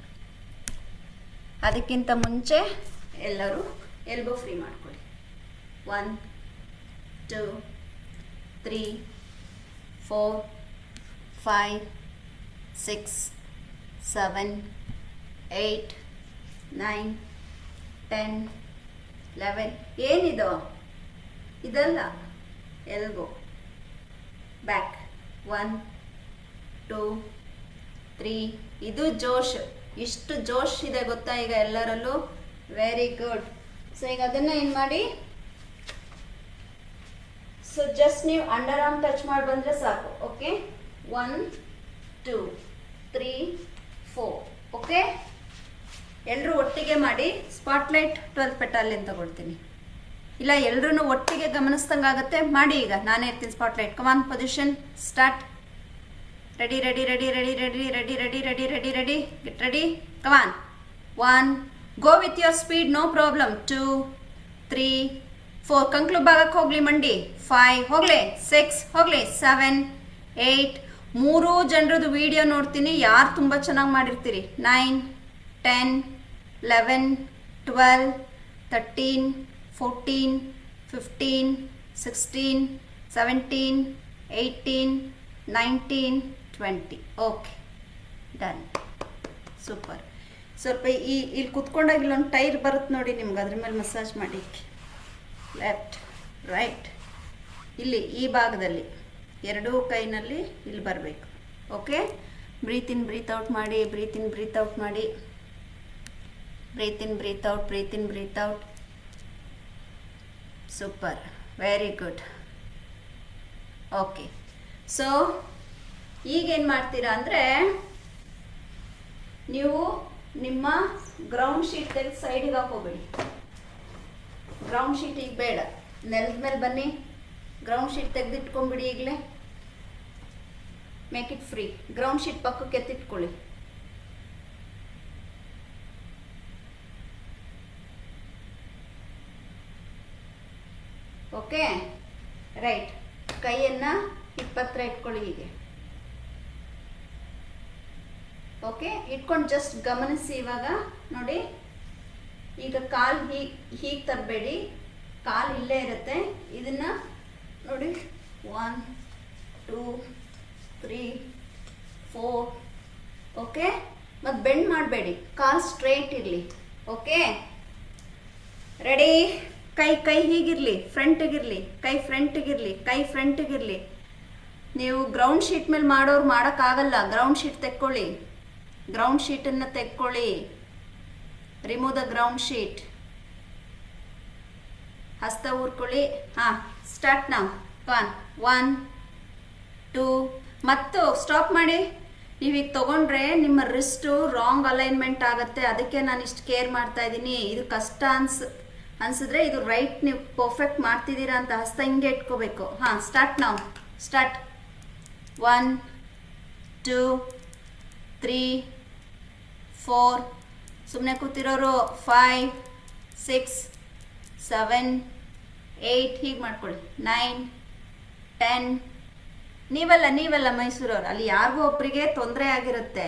ಅದಕ್ಕಿಂತ ಮುಂಚೆ ಎಲ್ಲರೂ ಎಲ್ಬೋ ಫ್ರೀ ಮಾಡ್ಕೊಳ್ಳಿ. 1 2 3 4 5 6 7 8 9 10 11. ಏನಿದು? ಇದಲ್ಲ, ಎಲ್ಬೋ ಬ್ಯಾಕ್. 1 2 3. ಇದು ಜೋಶ್. ಇಷ್ಟು ಜೋಶ್ ಇದೆ ಗೊತ್ತಾ ಈಗ ಎಲ್ಲರಲ್ಲೂ. Very good. ಸೊ ಈಗ ಅದನ್ನ ಏನು ಮಾಡಿ, ಸೊ ಜಸ್ಟ್ ನೀವು ಅಂಡರ್ ಆರ್ಮ್ ಟಚ್ ಮಾಡಿ ಬಂದರೆ ಸಾಕು. ಓಕೆ, 1 2 3 4. ಓಕೆ, ಎಲ್ಲರೂ ಒಟ್ಟಿಗೆ ಮಾಡಿ. ಸ್ಪಾಟ್ಲೈಟ್ 12th ಬಟಾಲಿಯನ್ ತಗೊಳ್ತೀನಿ. ಇಲ್ಲ, ಎಲ್ಲರೂ ಒಟ್ಟಿಗೆ ಗಮನಿಸ್ದಂಗಾಗತ್ತೆ. ಮಾಡಿ ಈಗ ನಾನೇ ಇರ್ತೀನಿ spotlight. Come on, position, start. Ready. Get ready. Come on. 1 go with your speed, no problem. 2 3 4 ಕಂಕ್ಲು ಭಾಗಕ್ಕೆ ಹೋಗ್ಲಿ ಮಂಡಿ. 5 ಹೋಗ್ಲಿ. 6 ಹೋಗ್ಲಿ. 7 8. 3 ಜನರದ್ದು ವಿಡಿಯೋ ನೋಡ್ತೀನಿ, ಯಾರು ತುಂಬ ಚೆನ್ನಾಗಿ ಮಾಡಿರ್ತೀರಿ. 9 10 11 12 13, 14, 15, 16, 17, 18, 19, 20. Okay, done. ಸೂಪರ್. ಸ್ವಲ್ಪ ಇಲ್ಲಿ ಕುತ್ಕೊಂಡಾಗ ಇಲ್ಲೊಂದು ಟೈರ್ ಬರುತ್ತೆ ನೋಡಿ ನಿಮ್ಗೆ, ಅದ್ರ ಮೇಲೆ ಮಸಾಜ್ ಮಾಡಿ. ಲೆಫ್ಟ್, ರೈಟ್, ಇಲ್ಲಿ ಈ ಭಾಗದಲ್ಲಿ ಎರಡೂ ಕೈನಲ್ಲಿ ಇಲ್ಲಿ ಬರಬೇಕು. Okay, breathe in breathe out ಮಾಡಿ, ಬ್ರೀತ್ ಇನ್ ಬ್ರೀತ್ ಔಟ್ ಮಾಡಿ, breathe in breathe out, breathe in breathe out. Super, very good. Okay, so ಈಗೇನು ಮಾಡ್ತೀರಾ ಅಂದರೆ, ನೀವು ನಿಮ್ಮ ಗ್ರೌಂಡ್ ಶೀಟ್ ತೆಗೆದು ಸೈಡಿಗೆ ಹಾಕೋಬೇಡಿ. ಗ್ರೌಂಡ್ ಶೀಟ್ ಈಗ ಬೇಡ, ನೆಲದ ಮೇಲೆ ಬನ್ನಿ. ಗ್ರೌಂಡ್ ಶೀಟ್ ತೆಗೆದಿಟ್ಕೊಂಡ್ಬಿಡಿ ಈಗಲೇ. Make it free. Ground sheet ಪಕ್ಕಕ್ಕೆ ಎತ್ತಿಟ್ಕೊಳ್ಳಿ. Okay, right. ಕೈಯನ್ನು ಹಿಪ್ಪತ್ರ ಇಟ್ಕೊಳ್ಳಿ ಹೀಗೆ. ಓಕೆ, ಇಟ್ಕೊಂಡು ಜಸ್ಟ್ ಗಮನಿಸಿ. ಇವಾಗ ನೋಡಿ, ಈಗ ಕಾಲು ಹೀಗೆ ತರಬೇಡಿ, ಕಾಲು ಇಲ್ಲೇ ಇರುತ್ತೆ. ಇದನ್ನು ನೋಡಿ, 1, 2, 3, 4. ಓಕೆ, ಮತ್ತು ಬೆಂಡ್ ಮಾಡಬೇಡಿ, ಕಾಲು ಸ್ಟ್ರೈಟ್ ಇರಲಿ. Okay, ready. ಕೈ ಹೀಗಿರಲಿ, ಫ್ರಂಟಿಗಿರಲಿ, ಕೈ ಫ್ರಂಟಿಗಿರಲಿ, ಕೈ ಫ್ರಂಟಿಗಿರಲಿ. ನೀವು ಗ್ರೌಂಡ್ ಶೀಟ್ ಮೇಲೆ ಮಾಡೋರು ಮಾಡೋಕ್ಕಾಗಲ್ಲ. ಗ್ರೌಂಡ್ ಶೀಟ್ ತೆಕ್ಕೊಳ್ಳಿ, ಗ್ರೌಂಡ್ ಶೀಟನ್ನು ತೆಕ್ಕೊಳ್ಳಿ. Remove the ground sheet. ಹಸ್ತ ಊರ್ಕೊಳ್ಳಿ. ಹಾಂ, ಸ್ಟಾರ್ಟ್ ನಾವು. 1, 2 ಮತ್ತು ಸ್ಟಾಪ್ ಮಾಡಿ. ನೀವೀಗ ತೊಗೊಂಡ್ರೆ ನಿಮ್ಮ ರಿಸ್ಟು ರಾಂಗ್ ಅಲೈನ್ಮೆಂಟ್ ಆಗುತ್ತೆ. ಅದಕ್ಕೆ ನಾನು ಇಷ್ಟು ಕೇರ್ ಮಾಡ್ತಾ ಇದ್ದೀನಿ. ಇದು ಕಷ್ಟ ಅನ್ಸಿದ್ರೆ ಇದು ರೈಟ್ ನೀವು ಪರ್ಫೆಕ್ಟ್ ಮಾಡ್ತಿದ್ದೀರಾ ಅಂತ ಹಸ್ತ ಹಿಂಗೆ ಇಟ್ಕೋಬೇಕು. ಹಾಂ, ಸ್ಟಾರ್ಟ್ ನಾವು. ಸ್ಟಾರ್ಟ್. 1, 2, 3, 4. ಸುಮ್ಮನೆ ಕೂತಿರೋರು 5, 6, 7, 8. ಹೀಗೆ ಮಾಡ್ಕೊಳ್ಳಿ. 9, 10. ನೀವಲ್ಲ ಮೈಸೂರವ್ರು, ಅಲ್ಲಿ ಯಾರಿಗೂ ಒಬ್ಬರಿಗೆ ತೊಂದರೆ ಆಗಿರುತ್ತೆ.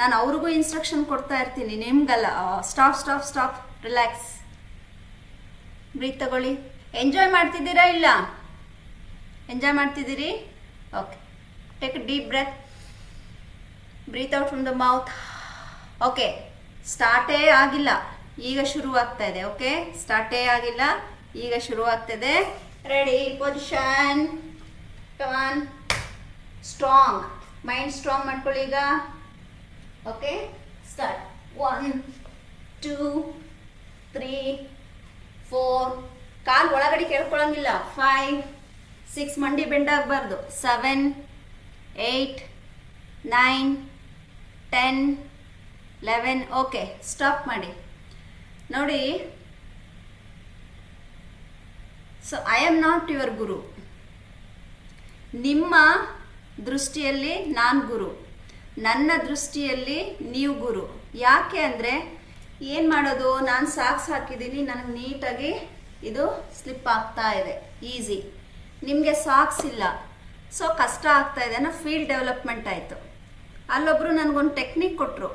ನಾನು ಅವ್ರಿಗೂ ಇನ್ಸ್ಟ್ರಕ್ಷನ್ ಕೊಡ್ತಾ ಇರ್ತೀನಿ, ನಿಮ್ಗಲ್ಲ. Stop, relax. ಬ್ರೀತ್ ತಗೊಳ್ಳಿ. ಎಂಜಾಯ್ ಮಾಡ್ತಿದ್ದೀರಾ ಇಲ್ಲ? ಎಂಜಾಯ್ ಮಾಡ್ತಿದ್ದೀರಿ? Okay, take a deep breath. Breathe out from the mouth. Okay, ಸ್ಟಾರ್ಟೇ ಆಗಿಲ್ಲ, ಈಗ ಶುರುವಾಗ್ತಾ ಇದೆ. ಓಕೆ, ಸ್ಟಾರ್ಟೇ ಆಗಿಲ್ಲ, ಈಗ ಶುರುವಾಗ್ತಿದೆ. Ready, position. Come on, strong. Mind strong ಮಾಡ್ಕೊಳ್ಳಿ ಈಗ. Okay, start. 1, 2, 3, 4. ಕಾಲು ಒಳಗಡೆ ಕೇಳ್ಕೊಳಂಗಿಲ್ಲ. 5, 6. ಮಂಡಿ ಬೆಂಡ್ ಆಗಬಾರ್ದು. 7, 8, 9, 10, 11. ಓಕೆ, ಸ್ಟಾಪ್ ಮಾಡಿ. ನೋಡಿ, so I am not your guru. ನಿಮ್ಮ ದೃಷ್ಟಿಯಲ್ಲಿ ನಾನು ಗುರು, ನನ್ನ ದೃಷ್ಟಿಯಲ್ಲಿ ನೀವು ಗುರು. ಯಾಕೆ ಅಂದರೆ, ಏನು ಮಾಡೋದು, ನಾನು ಸಾಕ್ಸ್ ಹಾಕಿದ್ದೀನಿ, ನನಗೆ ನೀಟಾಗಿ ಇದು ಸ್ಲಿಪ್ ಆಗ್ತಾ ಇದೆ, ಈಸಿ. ನಿಮಗೆ ಸಾಕ್ಸ್ ಇಲ್ಲ, ಸೊ ಕಷ್ಟ ಆಗ್ತಾ ಇದೆ ಅನ್ನೋ ಫೀಲ್ಡ್ ಡೆವಲಪ್ಮೆಂಟ್ ಆಯಿತು. ಅಲ್ಲೊಬ್ಬರು ನನಗೊಂದು ಟೆಕ್ನಿಕ್ ಕೊಟ್ಟರು.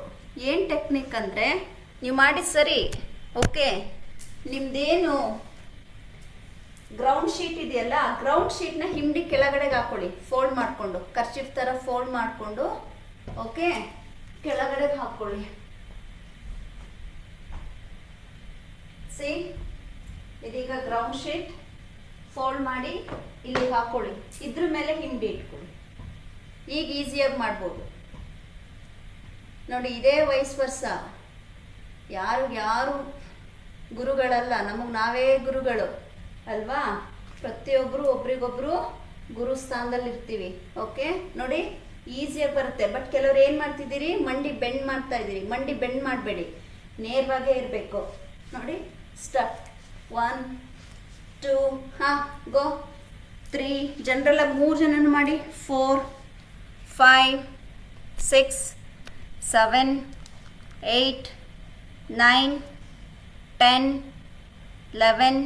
ಏನು ಟೆಕ್ನಿಕ್ ಅಂದರೆ, ನೀವು ಮಾಡಿ ಸರಿ. ಓಕೆ, ನಿಮ್ಮದೇನು ಗ್ರೌಂಡ್ ಶೀಟ್ ಇದೆಯಲ್ಲ, ಗ್ರೌಂಡ್ ಶೀಟ್ನ ಹಿಂಡಿ ಕೆಳಗಡೆಗೆ ಹಾಕೊಳ್ಳಿ. ಫೋಲ್ಡ್ ಮಾಡಿಕೊಂಡು, ಕರ್ಚಿಫ್ ಥರ ಫೋಲ್ಡ್ ಮಾಡಿಕೊಂಡು, ಓಕೆ, ಕೆಳಗಡೆಗೆ ಹಾಕ್ಕೊಳ್ಳಿ. ಸಿ, ಇದೀಗ ಗ್ರೌಂಡ್ ಶೀಟ್ ಫೋಲ್ಡ್ ಮಾಡಿ ಇಲ್ಲಿ ಹಾಕೊಳ್ಳಿ. ಇದ್ರ ಮೇಲೆ ಹಿಂಡಿ ಇಟ್ಕೊಳ್ಳಿ. ಈಗ ಈಸಿಯಾಗಿ ಮಾಡ್ಬೋದು ನೋಡಿ. ಇದೇ ವಯಸ್ ವರ್ಷ. ಯಾರು ಗುರುಗಳಲ್ಲ, ನಮಗೆ ನಾವೇ ಗುರುಗಳು ಅಲ್ವಾ? ಪ್ರತಿಯೊಬ್ಬರು ಒಬ್ರಿಗೊಬ್ರು ಗುರು ಸ್ಥಾನದಲ್ಲಿ ಇರ್ತೀವಿ. ಓಕೆ, ನೋಡಿ ಈಸಿಯಾಗಿ ಬರುತ್ತೆ. ಬಟ್ ಕೆಲವ್ರು ಏನು ಮಾಡ್ತಿದ್ದೀರಿ, ಮಂಡಿ ಬೆಂಡ್ ಮಾಡ್ತಾ ಇದ್ದೀರಿ. ಮಂಡಿ ಬೆಂಡ್ ಮಾಡಬೇಡಿ, ನೇರವಾಗೇ ಇರಬೇಕು. ನೋಡಿ, ಸ್ಟಾರ್ಟ್. 1, 2, ಹಾಂ, ಗೋ. 3. ಜನರಲ್ಲಾಗಿ 3 ಜನನು ಮಾಡಿ. 4, 5, 6, 7, 8, 9, 10, 11,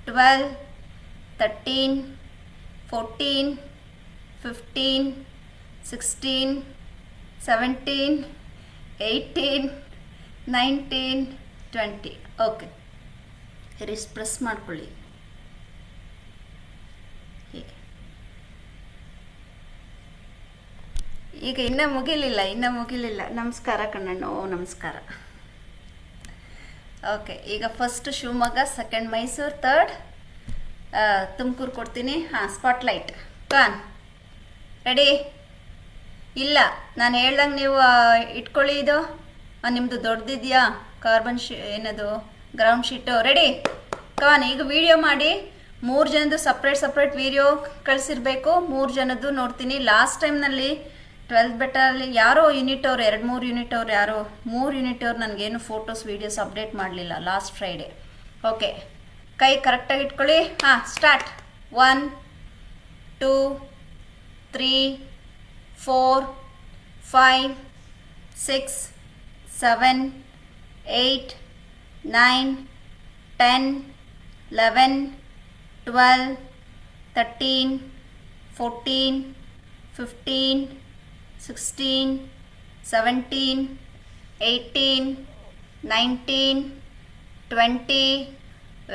12, 13, 14, 15, 16, 17, 18, 19, 20. ಓಕೆ, ರಿಸ್ಟ್ ಪ್ರೆಸ್ ಮಾಡ್ಕೊಳ್ಳಿ ಹೀಗೆ. ಈಗ ಇನ್ನೂ ಮುಗಿಲಿಲ್ಲ. ನಮಸ್ಕಾರ ಕಣ್ಣಣ್ಣ. ಓ ನಮಸ್ಕಾರ. ಓಕೆ, ಈಗ first Shivamogga, second Mysuru, third Tumakuru ಕೊಡ್ತೀನಿ. ಹಾಂ, ಸ್ಪಾಟ್ಲೈಟ್ ಕಾನ್ ರೆಡಿ. ಇಲ್ಲ, ನಾನು ಹೇಳ್ದಂಗೆ ನೀವು ಇಟ್ಕೊಳ್ಳಿ. ಇದು ನಿಮ್ಮದು ದೊಡ್ಡದಿದೆಯಾ ಕಾರ್ಬನ್ ಏನದು ಗ್ರೌಂಡ್ ಶೀಟು? ರೆಡಿ ಕಾನ್. ಈಗ ವಿಡಿಯೋ ಮಾಡಿ 3 ಜನದ್ದು ಸಪ್ರೇಟ್ ವಿಡಿಯೋ ಕಳಿಸಿರ್ಬೇಕು. 3 ಜನದ್ದು ನೋಡ್ತೀನಿ. ಲಾಸ್ಟ್ ಟೈಮ್ನಲ್ಲಿ 12th ಬೆಟ್ಟಲ್ಲಿ ಯಾರೋ ಯೂನಿಟ್ ಅವ್ರು 2-3 ಯೂನಿಟ್ ಅವ್ರು ಯಾರೋ 3 ಯೂನಿಟ್ ಅವ್ರು ನನಗೇನು ಫೋಟೋಸ್ ವೀಡಿಯೋಸ್ ಅಪ್ಡೇಟ್ ಮಾಡಲಿಲ್ಲ ಲಾಸ್ಟ್ ಫ್ರೈಡೇ. ಓಕೆ, ಕೈ ಕರೆಕ್ಟಾಗಿ ಇಟ್ಕೊಳ್ಳಿ. ಹಾಂ, ಸ್ಟಾರ್ಟ್. 1 2 3 4 5 6 7 8 9 10 11 12 13 14 15 16 17 18 19 20.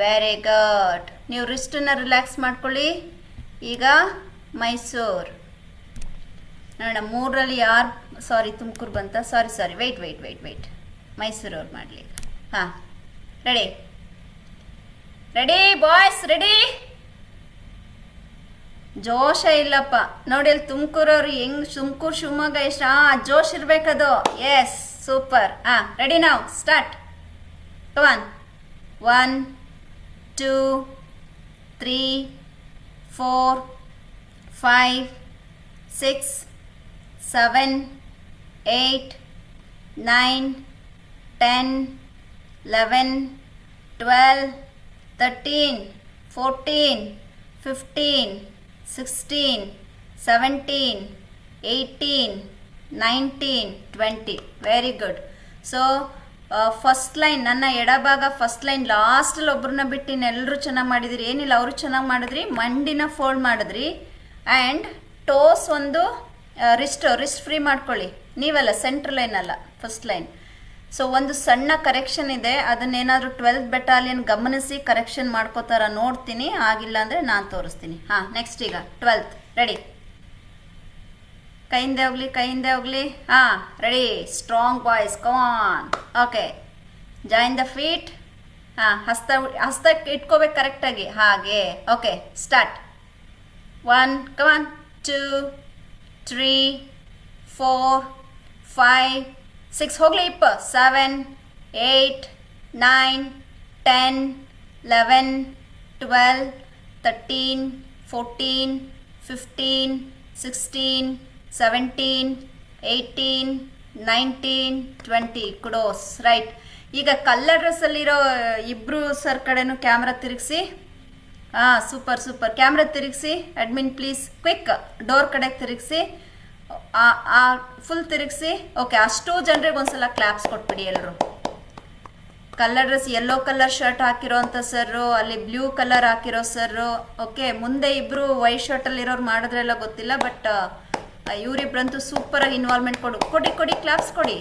Very good. ನೀವು ರಿಸ್ಟನ್ನು ರಿಲ್ಯಾಕ್ಸ್ ಮಾಡ್ಕೊಳ್ಳಿ. ಈಗ ಮೈಸೂರು ನೋಡೋಣ. 3ರಲ್ಲಿ ಯಾರು ತುಮಕೂರು ಬಂತ? ಸಾರಿ ವೆಯ್ಟ್ ಮೈಸೂರವ್ರು ಮಾಡಲಿ. ಹಾಂ, ರೆಡಿ ಬಾಯ್ಸ್, ರೆಡಿ. ಜೋಶ ಇಲ್ಲಪ್ಪ ನೋಡಿ. ಅಲ್ಲಿ ತುಮಕೂರವ್ರು ತುಮಕೂರು ಶಿವಮೊಗ್ಗ ಎಷ್ಟು ಜೋಶ್ ಇರಬೇಕದು. Yes, super. ರೆಡಿ ನಾವು start. Come on. 1 2 3 4 5 6 7 8 9 10 11 12 13 14 15 16 17 18 19 20. Very good. So first line, ನನ್ನ ಎಡಭಾಗ ಫಸ್ಟ್ ಲೈನ್, ಲಾಸ್ಟಲ್ಲಿ ಒಬ್ಬರನ್ನ ಬಿಟ್ಟು ಎಲ್ಲರೂ ಚೆನ್ನಾಗಿ ಮಾಡಿದಿರಿ. ಏನಿಲ್ಲ, ಅವರು ಚೆನ್ನಾಗಿ ಮಾಡಿದ್ರಿ. ಮಂಡಿನ ಫೋಲ್ಡ್ ಮಾಡಿದ್ರಿ. ಆ್ಯಂಡ್ ಟೋಸ್ ಒಂದು ರಿಸ್ಟ್ ಫ್ರೀ ಮಾಡ್ಕೊಳ್ಳಿ. ನೀವಲ್ಲ, ಸೆಂಟ್ರ್ ಲೈನ್ ಅಲ್ಲ, ಫಸ್ಟ್ ಲೈನ್. ಸೊ ಒಂದು ಸಣ್ಣ ಕರೆಕ್ಷನ್ ಇದೆ. ಅದನ್ನೇನಾದರೂ 12th ಬೆಟಾಲಿಯನ್ ಗಮನಿಸಿ ಕರೆಕ್ಷನ್ ಮಾಡ್ಕೋತಾರ ನೋಡ್ತೀನಿ. ಆಗಿಲ್ಲ ಅಂದರೆ ನಾನು ತೋರಿಸ್ತೀನಿ. ಹಾಂ, ನೆಕ್ಸ್ಟ್ ಈಗ 12th. ರೆಡಿ. ಕೈಯಿಂದೆ ಹೋಗಲಿ. ಹಾಂ, ready. Strong boys, come on. Okay, join the feet. ಹಾಂ, ಹಸ್ತಕ್ಕೆ ಇಟ್ಕೋಬೇಕು ಕರೆಕ್ಟಾಗಿ ಹಾಗೆ. Okay, start. 1 ಕಮಾನ್ 2 3 4 5 6 ಹೋಗಲಿ 7 8 9 10 11 12 13 14 15 16 17 18 19 20. ಕುಡೋಸ್. ರೈಟ್. ಈಗ ಕಲರ್ ಡ್ರೆಸ್ಸಲ್ಲಿರೋ ಇಬ್ಬರು ಸರ್ ಕಡೆನೂ ಕ್ಯಾಮ್ರಾ ತಿರುಗಿಸಿ. ಸೂಪರ್. ಕ್ಯಾಮ್ರಾ ತಿರುಗಿಸಿ. ಅಡ್ಮಿನ್ ಪ್ಲೀಸ್ ಕ್ವಿಕ್ ಡೋರ್ ಕಡೆಗೆ ತಿರುಗಿಸಿ. ಫುಲ್ ತಿರುಗಿಸಿ. ಓಕೆ, ಅಷ್ಟು ಜನರಿಗೆ ಒಂದ್ಸಲ ಕ್ಲಾಪ್ಸ್ ಕೊಟ್ಬಿಡಿ ಎಲ್ಲರೂ. Colour dress, yellow colour shirt ಹಾಕಿರೋ ಅಂಥ ಸರ್ರು, ಅಲ್ಲಿ ಬ್ಲೂ ಕಲರ್ ಹಾಕಿರೋ ಸರ್ರು. ಓಕೆ, ಮುಂದೆ ಇಬ್ಬರು ವೈಟ್ ಶರ್ಟಲ್ಲಿರೋರು ಮಾಡಿದ್ರೆಲ್ಲ ಗೊತ್ತಿಲ್ಲ, ಬಟ್ ಇವರಿಬ್ಬರಂತೂ ಸೂಪರಾಗಿ ಇನ್ವಾಲ್ವ್ಮೆಂಟ್ ಕೊಡಿ ಕ್ಲಾಪ್ಸ್ ಕೊಡಿ.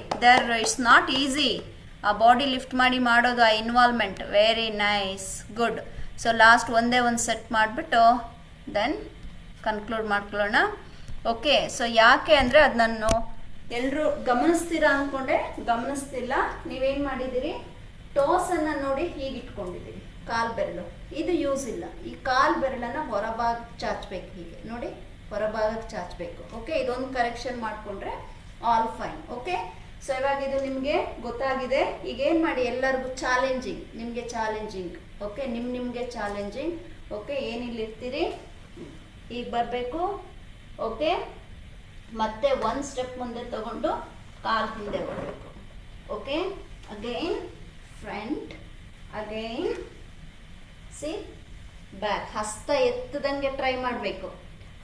ಇಟ್ಸ್ ನಾಟ್ ಈಸಿ ಆ ಬಾಡಿ ಲಿಫ್ಟ್ ಮಾಡಿ ಮಾಡೋದು, ಆ involvement. Very nice, good. So last ಒಂದೇ ಒಂದು ಸೆಟ್ ಮಾಡಿಬಿಟ್ಟು ದೆನ್ ಕನ್ಕ್ಲೂಡ್ ಮಾಡ್ಕೊಳ್ಳೋಣ. ಓಕೆ, ಸೊ ಯಾಕೆ ಅಂದರೆ ಅದು ನಾನು ಎಲ್ಲರೂ ಗಮನಿಸ್ತೀರಾ ಅಂದ್ಕೊಂಡೆ, ಗಮನಿಸ್ತಿಲ್ಲ. ನೀವೇನು ಮಾಡಿದ್ದೀರಿ, ಟೋಸನ್ನು ನೋಡಿ ಹೀಗೆ ಇಟ್ಕೊಂಡಿದ್ದೀರಿ. ಕಾಲು ಬೆರಳು ಇದು ಯೂಸ್ ಇಲ್ಲ. ಈ ಕಾಲು ಬೆರಳನ್ನು ಹೊರಭಾಗಕ್ಕೆ ಚಾಚಬೇಕು. ಹೀಗೆ ನೋಡಿ, ಹೊರಭಾಗಕ್ಕೆ ಚಾಚಬೇಕು. ಓಕೆ, ಇದೊಂದು ಕರೆಕ್ಷನ್ ಮಾಡಿಕೊಂಡ್ರೆ ಆಲ್ ಫೈನ್. ಓಕೆ, ಸೊ ಇವಾಗ ಇದು ನಿಮಗೆ ಗೊತ್ತಾಗಿದೆ. ಈಗ ಏನು ಮಾಡಿ, ಎಲ್ಲರಿಗೂ ಚಾಲೆಂಜಿಂಗ್, ನಿಮಗೆ ಚಾಲೆಂಜಿಂಗ್. ಓಕೆ, ನಿಮಗೆ ಚಾಲೆಂಜಿಂಗ್. ಓಕೆ, ಏನಿಲ್ಲಿರ್ತೀರಿ, ಈಗ ಬರಬೇಕು. ಓಕೆ, ಮತ್ತೆ ಒಂದು ಸ್ಟೆಪ್ ಮುಂದೆ ತಗೊಂಡು ಕಾಲು ಹಿಂದೆ ಹೋಗಬೇಕು. Okay, again front, again C back. ಹಸ್ತ ಎತ್ತದಂಗೆ ಟ್ರೈ ಮಾಡಬೇಕು.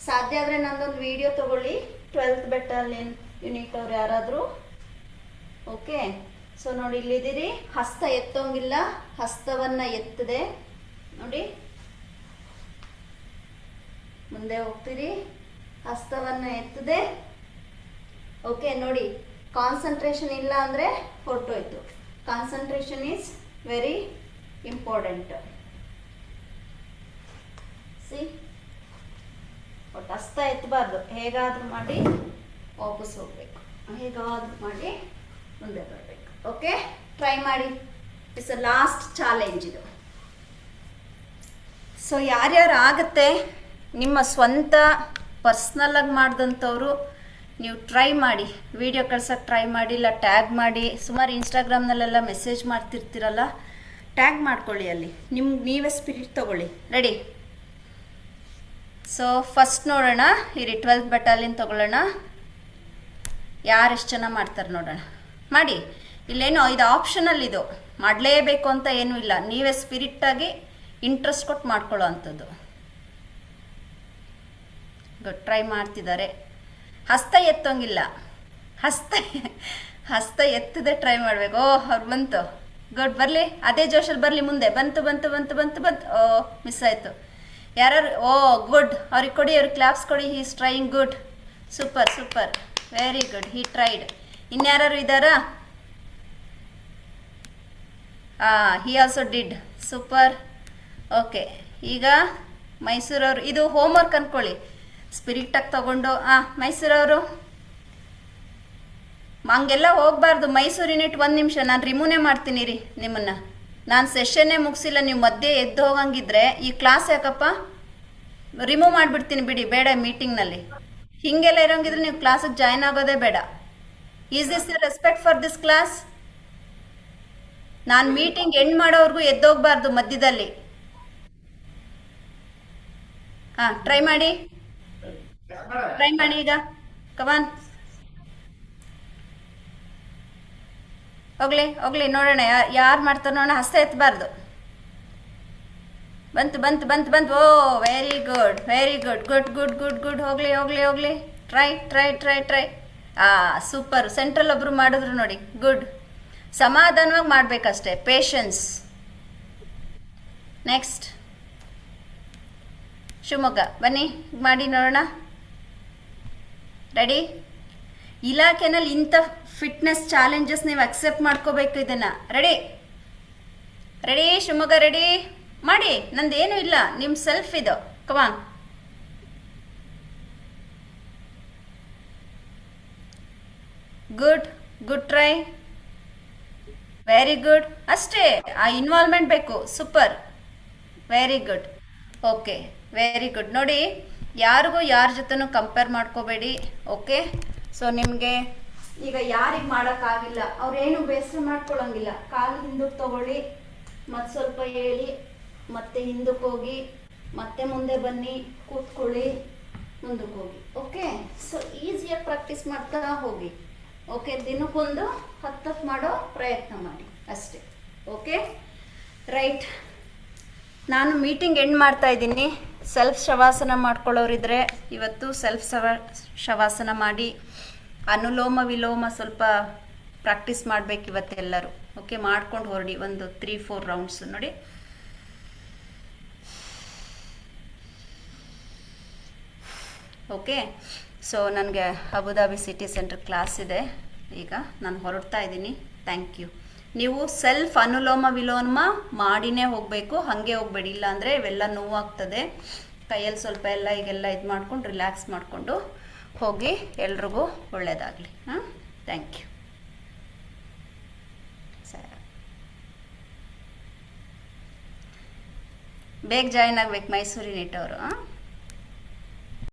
ಸಾಧ್ಯ ಆದರೆ ನಂದೊಂದು ವಿಡಿಯೋ ತಗೊಳ್ಳಿ, 12th ಬೆಟಾಲಿಯನ್ ಯೂನಿಟ್ ಅವ್ರು ಯಾರಾದರೂ. ಓಕೆ, ಸೊ ನೋಡಿ ಇಲ್ಲಿದ್ದೀರಿ. ಹಸ್ತ ಎತ್ತೋಂಗಿಲ್ಲ, ಹಸ್ತವನ್ನು ಎತ್ತದೆ ನೋಡಿ. ಮುಂದೆ ಹೋಗ್ತೀರಿ, ಹಸ್ತವನ್ನು ಎತ್ತದೆ. ಓಕೆ, ನೋಡಿ ಕಾನ್ಸಂಟ್ರೇಷನ್ ಇಲ್ಲ ಅಂದರೆ ಹೊರಟೋಯ್ತು. Concentration is very important. See, ಒಟ್ಟು ಹಸ್ತ ಎತ್ತಬಾರ್ದು, ಹೇಗಾದರೂ ಮಾಡಿ ವಾಪಸ್ ಹೋಗ್ಬೇಕು, ಹೇಗಾದರೂ ಮಾಡಿ ಮುಂದೆ ಬರಬೇಕು. ಓಕೆ, ಟ್ರೈ ಮಾಡಿ. ಇಟ್ಸ್ ಅ ಲಾಸ್ಟ್ ಚಾಲೆಂಜ್ ಇದು. ಸೊ ಯಾರ್ಯಾರು ಆಗುತ್ತೆ ನಿಮ್ಮ ಸ್ವಂತ ಪರ್ಸ್ನಲ್ಲಾಗಿ ಮಾಡಿದಂಥವ್ರು ನೀವು ಟ್ರೈ ಮಾಡಿ, ವಿಡಿಯೋ ಕಳ್ಸೋಕ್ಕೆ ಟ್ರೈ ಮಾಡಿ, ಇಲ್ಲ ಟ್ಯಾಗ್ ಮಾಡಿ. ಸುಮಾರು ಇನ್ಸ್ಟಾಗ್ರಾಮ್ನಲ್ಲೆಲ್ಲ ಮೆಸೇಜ್ ಮಾಡ್ತಿರ್ತೀರಲ್ಲ, ಟ್ಯಾಗ್ ಮಾಡ್ಕೊಳ್ಳಿ, ಅಲ್ಲಿ ನಿಮ್ಗೆ ನೀವೇ ಸ್ಪಿರಿಟ್ ತೊಗೊಳ್ಳಿ. ರೆಡಿ? ಸೊ ಫಸ್ಟ್ ನೋಡೋಣ, ಇರಿ 12th ಬಟಾಲಿಯನ್ ತೊಗೊಳ್ಳೋಣ. ಯಾರು ಎಷ್ಟು ಜನ ಮಾಡ್ತಾರೆ ನೋಡೋಣ. ಮಾಡಿ. ಇಲ್ಲೇನೋ ಇದು ಆಪ್ಷನಲ್, ಇದು ಮಾಡಲೇಬೇಕು ಅಂತ ಏನೂ ಇಲ್ಲ, ನೀವೇ ಸ್ಪಿರಿಟ್ಟಾಗಿ ಇಂಟ್ರೆಸ್ಟ್ ಕೊಟ್ಟು ಮಾಡ್ಕೊಳ್ಳೋ ಅಂಥದ್ದು. ಗುಡ್, ಟ್ರೈ ಮಾಡ್ತಿದ್ದಾರೆ. ಹಸ್ತ ಎತ್ತೋಂಗಿಲ್ಲ, ಹಸ್ತ ಎತ್ತದೆ ಟ್ರೈ ಮಾಡಬೇಕು. ಅವ್ರು ಬಂತು. ಗುಡ್, ಬರಲಿ, ಅದೇ ಜೋಶಲ್ಲಿ ಬರಲಿ, ಮುಂದೆ ಬಂತು ಬಂತು ಬಂತು ಬಂತು ಬಂತು. ಓ, ಮಿಸ್ ಆಯಿತು. ಯಾರು? ಓ ಗುಡ್, ಅವ್ರಿಗೆ ಕೊಡಿ, ಅವ್ರಿಗೆ ಕ್ಲಾಪ್ಸ್ ಕೊಡಿ. He is trying. Good, super super, very good, he tried. ಇನ್ಯಾರು ಇದ್ದಾರಾ? He also did. Super. Okay, ಈಗ ಮೈಸೂರವರು, ಇದು ಹೋಮ್ವರ್ಕ್ ಅಂದ್ಕೊಳ್ಳಿ, ಸ್ಪಿರಿಟಾಗಿ ತಗೊಂಡು. ಮೈಸೂರವರು ಹಂಗೆಲ್ಲ ಹೋಗಬಾರ್ದು. ಮೈಸೂರು ಯೂನಿಟ್ 1 ನಿಮಿಷ, ನಾನು ರಿಮೂವ್ನೇ ಮಾಡ್ತೀನಿ ರೀ ನಿಮ್ಮನ್ನು. ನಾನು ಸೆಷನ್ನೇ ಮುಗಿಸಿಲ್ಲ, ನೀವು ಮಧ್ಯೆ ಎದ್ದು ಹೋಗಂಗಿದ್ರೆ ಈ ಕ್ಲಾಸ್ ಯಾಕಪ್ಪ ರಿಮೂವ್ ಮಾಡಿಬಿಡ್ತೀನಿ ಬಿಡಿ, ಬೇಡ ಮೀಟಿಂಗ್ನಲ್ಲಿ. ಹೀಗೆಲ್ಲ ಇರೋಂಗಿದ್ರೆ ನೀವು ಕ್ಲಾಸಿಗೆ ಜಾಯ್ನ್ ಆಗೋದೇ ಬೇಡ. Is this you respect for this class? ನಾನು ಮೀಟಿಂಗ್ ಎಂಡ್ ಮಾಡೋವರೆಗೂ ಎದ್ದೋಗ್ಬಾರ್ದು ಮಧ್ಯದಲ್ಲಿ. ಟ್ರೈ ಮಾಡಿ, ಟ್ರೈ ಮಾಡಿ ಈಗ. ಕಮಾನ್, ಹೋಗ್ಲಿ ಹೋಗ್ಲಿ, ನೋಡೋಣ ಯಾರು ಮಾಡ್ತಾರೆ ನೋಡೋಣ. ಹಸ್ತ ಎತ್ತಬಾರ್ದು. ಬಂತು ಬಂತು ಬಂತು ಬಂತು. Oh, very good very good, good good good good. ಹೋಗ್ಲಿ ಹೋಗ್ಲಿ ಹೋಗ್ಲಿ, try try try try. Super. Central ಒಬ್ರು ಮಾಡಿದ್ರು ನೋಡಿ. ಗುಡ್. ಸಮಾಧಾನವಾಗಿ ಮಾಡಬೇಕಷ್ಟೇ, ಪೇಷನ್ಸ್. ನೆಕ್ಸ್ಟ್ ಶಿವಮೊಗ್ಗ, ಬನ್ನಿ ಮಾಡಿ ನೋಡೋಣ. ರೆಡಿ? ಇಲಾಖೆನಲ್ಲಿ ಇಂಥ ಫಿಟ್ನೆಸ್ ಚಾಲೆಂಜಸ್ ನೀವು ಅಕ್ಸೆಪ್ಟ್ ಮಾಡ್ಕೋಬೇಕು ಇದನ್ನು. ರೆಡಿ? ರೆಡಿ ಶಿವಮೊಗ್ಗ, ರೆಡಿ ಮಾಡಿ. ನಂದೇನು ಇಲ್ಲ, ನಿಮ್ಮ ಸೆಲ್ಫ್ ಇದು. Come on. Good good, try, very good. ಅಷ್ಟೇ, ಆ ಇನ್ವಾಲ್ವ್ಮೆಂಟ್ ಬೇಕು. Super, very good. Okay, very good. ನೋಡಿ, ಯಾರಿಗೂ ಯಾರ ಜೊತೆನೂ ಕಂಪೇರ್ ಮಾಡ್ಕೋಬೇಡಿ. ಓಕೆ, ಸೊ ನಿಮಗೆ ಈಗ ಯಾರಿಗೆ ಮಾಡೋಕ್ಕಾಗಿಲ್ಲ ಅವ್ರೇನು ಬೇಸರ ಮಾಡ್ಕೊಳ್ಳೋಂಗಿಲ್ಲ. ಕಾಲು ಹಿಂದಕ್ಕೆ ತಗೊಳ್ಳಿ, ಮತ್ತು ಸ್ವಲ್ಪ ಹೇಳಿ, ಮತ್ತೆ ಹಿಂದಕ್ಕೆ ಹೋಗಿ, ಮತ್ತೆ ಮುಂದೆ ಬನ್ನಿ, ಕೂತ್ಕೊಳ್ಳಿ, ಮುಂದಕ್ಕೆ ಹೋಗಿ. ಓಕೆ, ಸೊ ಈಸಿಯಾಗಿ ಪ್ರಾಕ್ಟೀಸ್ ಮಾಡ್ತಾ ಹೋಗಿ. ಓಕೆ, ದಿನಕ್ಕೊಂದು 10 ಮಾಡೋ ಪ್ರಯತ್ನ ಮಾಡಿ ಅಷ್ಟೇ. Okay, right. ನಾನು ಮೀಟಿಂಗ್ ಎಂಡ್ ಮಾಡ್ತಾ ಇದ್ದೀನಿ. ಸೆಲ್ಫ್ ಶವಾಸನ ಮಾಡ್ಕೊಳ್ಳೋರಿದ್ರೆ ಇವತ್ತು ಸೆಲ್ಫ್ ಶವಾಸನ ಮಾಡಿ. ಅನುಲೋಮ ವಿಲೋಮ ಸ್ವಲ್ಪ ಪ್ರಾಕ್ಟೀಸ್ ಮಾಡಬೇಕು ಇವತ್ತೆಲ್ಲರೂ. ಓಕೆ, ಮಾಡ್ಕೊಂಡು ಹೊರಡಿ. ಒಂದು 3-4 ರೌಂಡ್ಸ್ ನೋಡಿ. ಓಕೆ, ಸೊ ನನಗೆ ಅಬುದಾಬಿ ಸಿಟಿ ಸೆಂಟರ್ ಕ್ಲಾಸ್ ಇದೆ, ಈಗ ನಾನು ಹೊರಡ್ತಾ ಇದ್ದೀನಿ. Thank you. ನೀವು ಸೆಲ್ಫ್ ಅನುಲೋಮ ವಿಲೋಮ ಮಾಡಿನೇ ಹೋಗಬೇಕು, ಹಾಗೆ ಹೋಗಬೇಡಿ. ಇಲ್ಲಾಂದರೆ ಇವೆಲ್ಲ ನೋವಾಗ್ತದೆ. ಕೈಯಲ್ಲಿ ಸ್ವಲ್ಪ ಎಲ್ಲ ಈಗೆಲ್ಲ ಇದು ಮಾಡ್ಕೊಂಡು ರಿಲ್ಯಾಕ್ಸ್ ಮಾಡಿಕೊಂಡು ಹೋಗಿ. ಎಲ್ರಿಗೂ ಒಳ್ಳೆಯದಾಗಲಿ. Thank you. ಸರಿ, ಬೇಗ ಜಾಯ್ನ್ ಆಗಬೇಕು ಮೈಸೂರು ಯೂನಿಟ್ ಅವರು.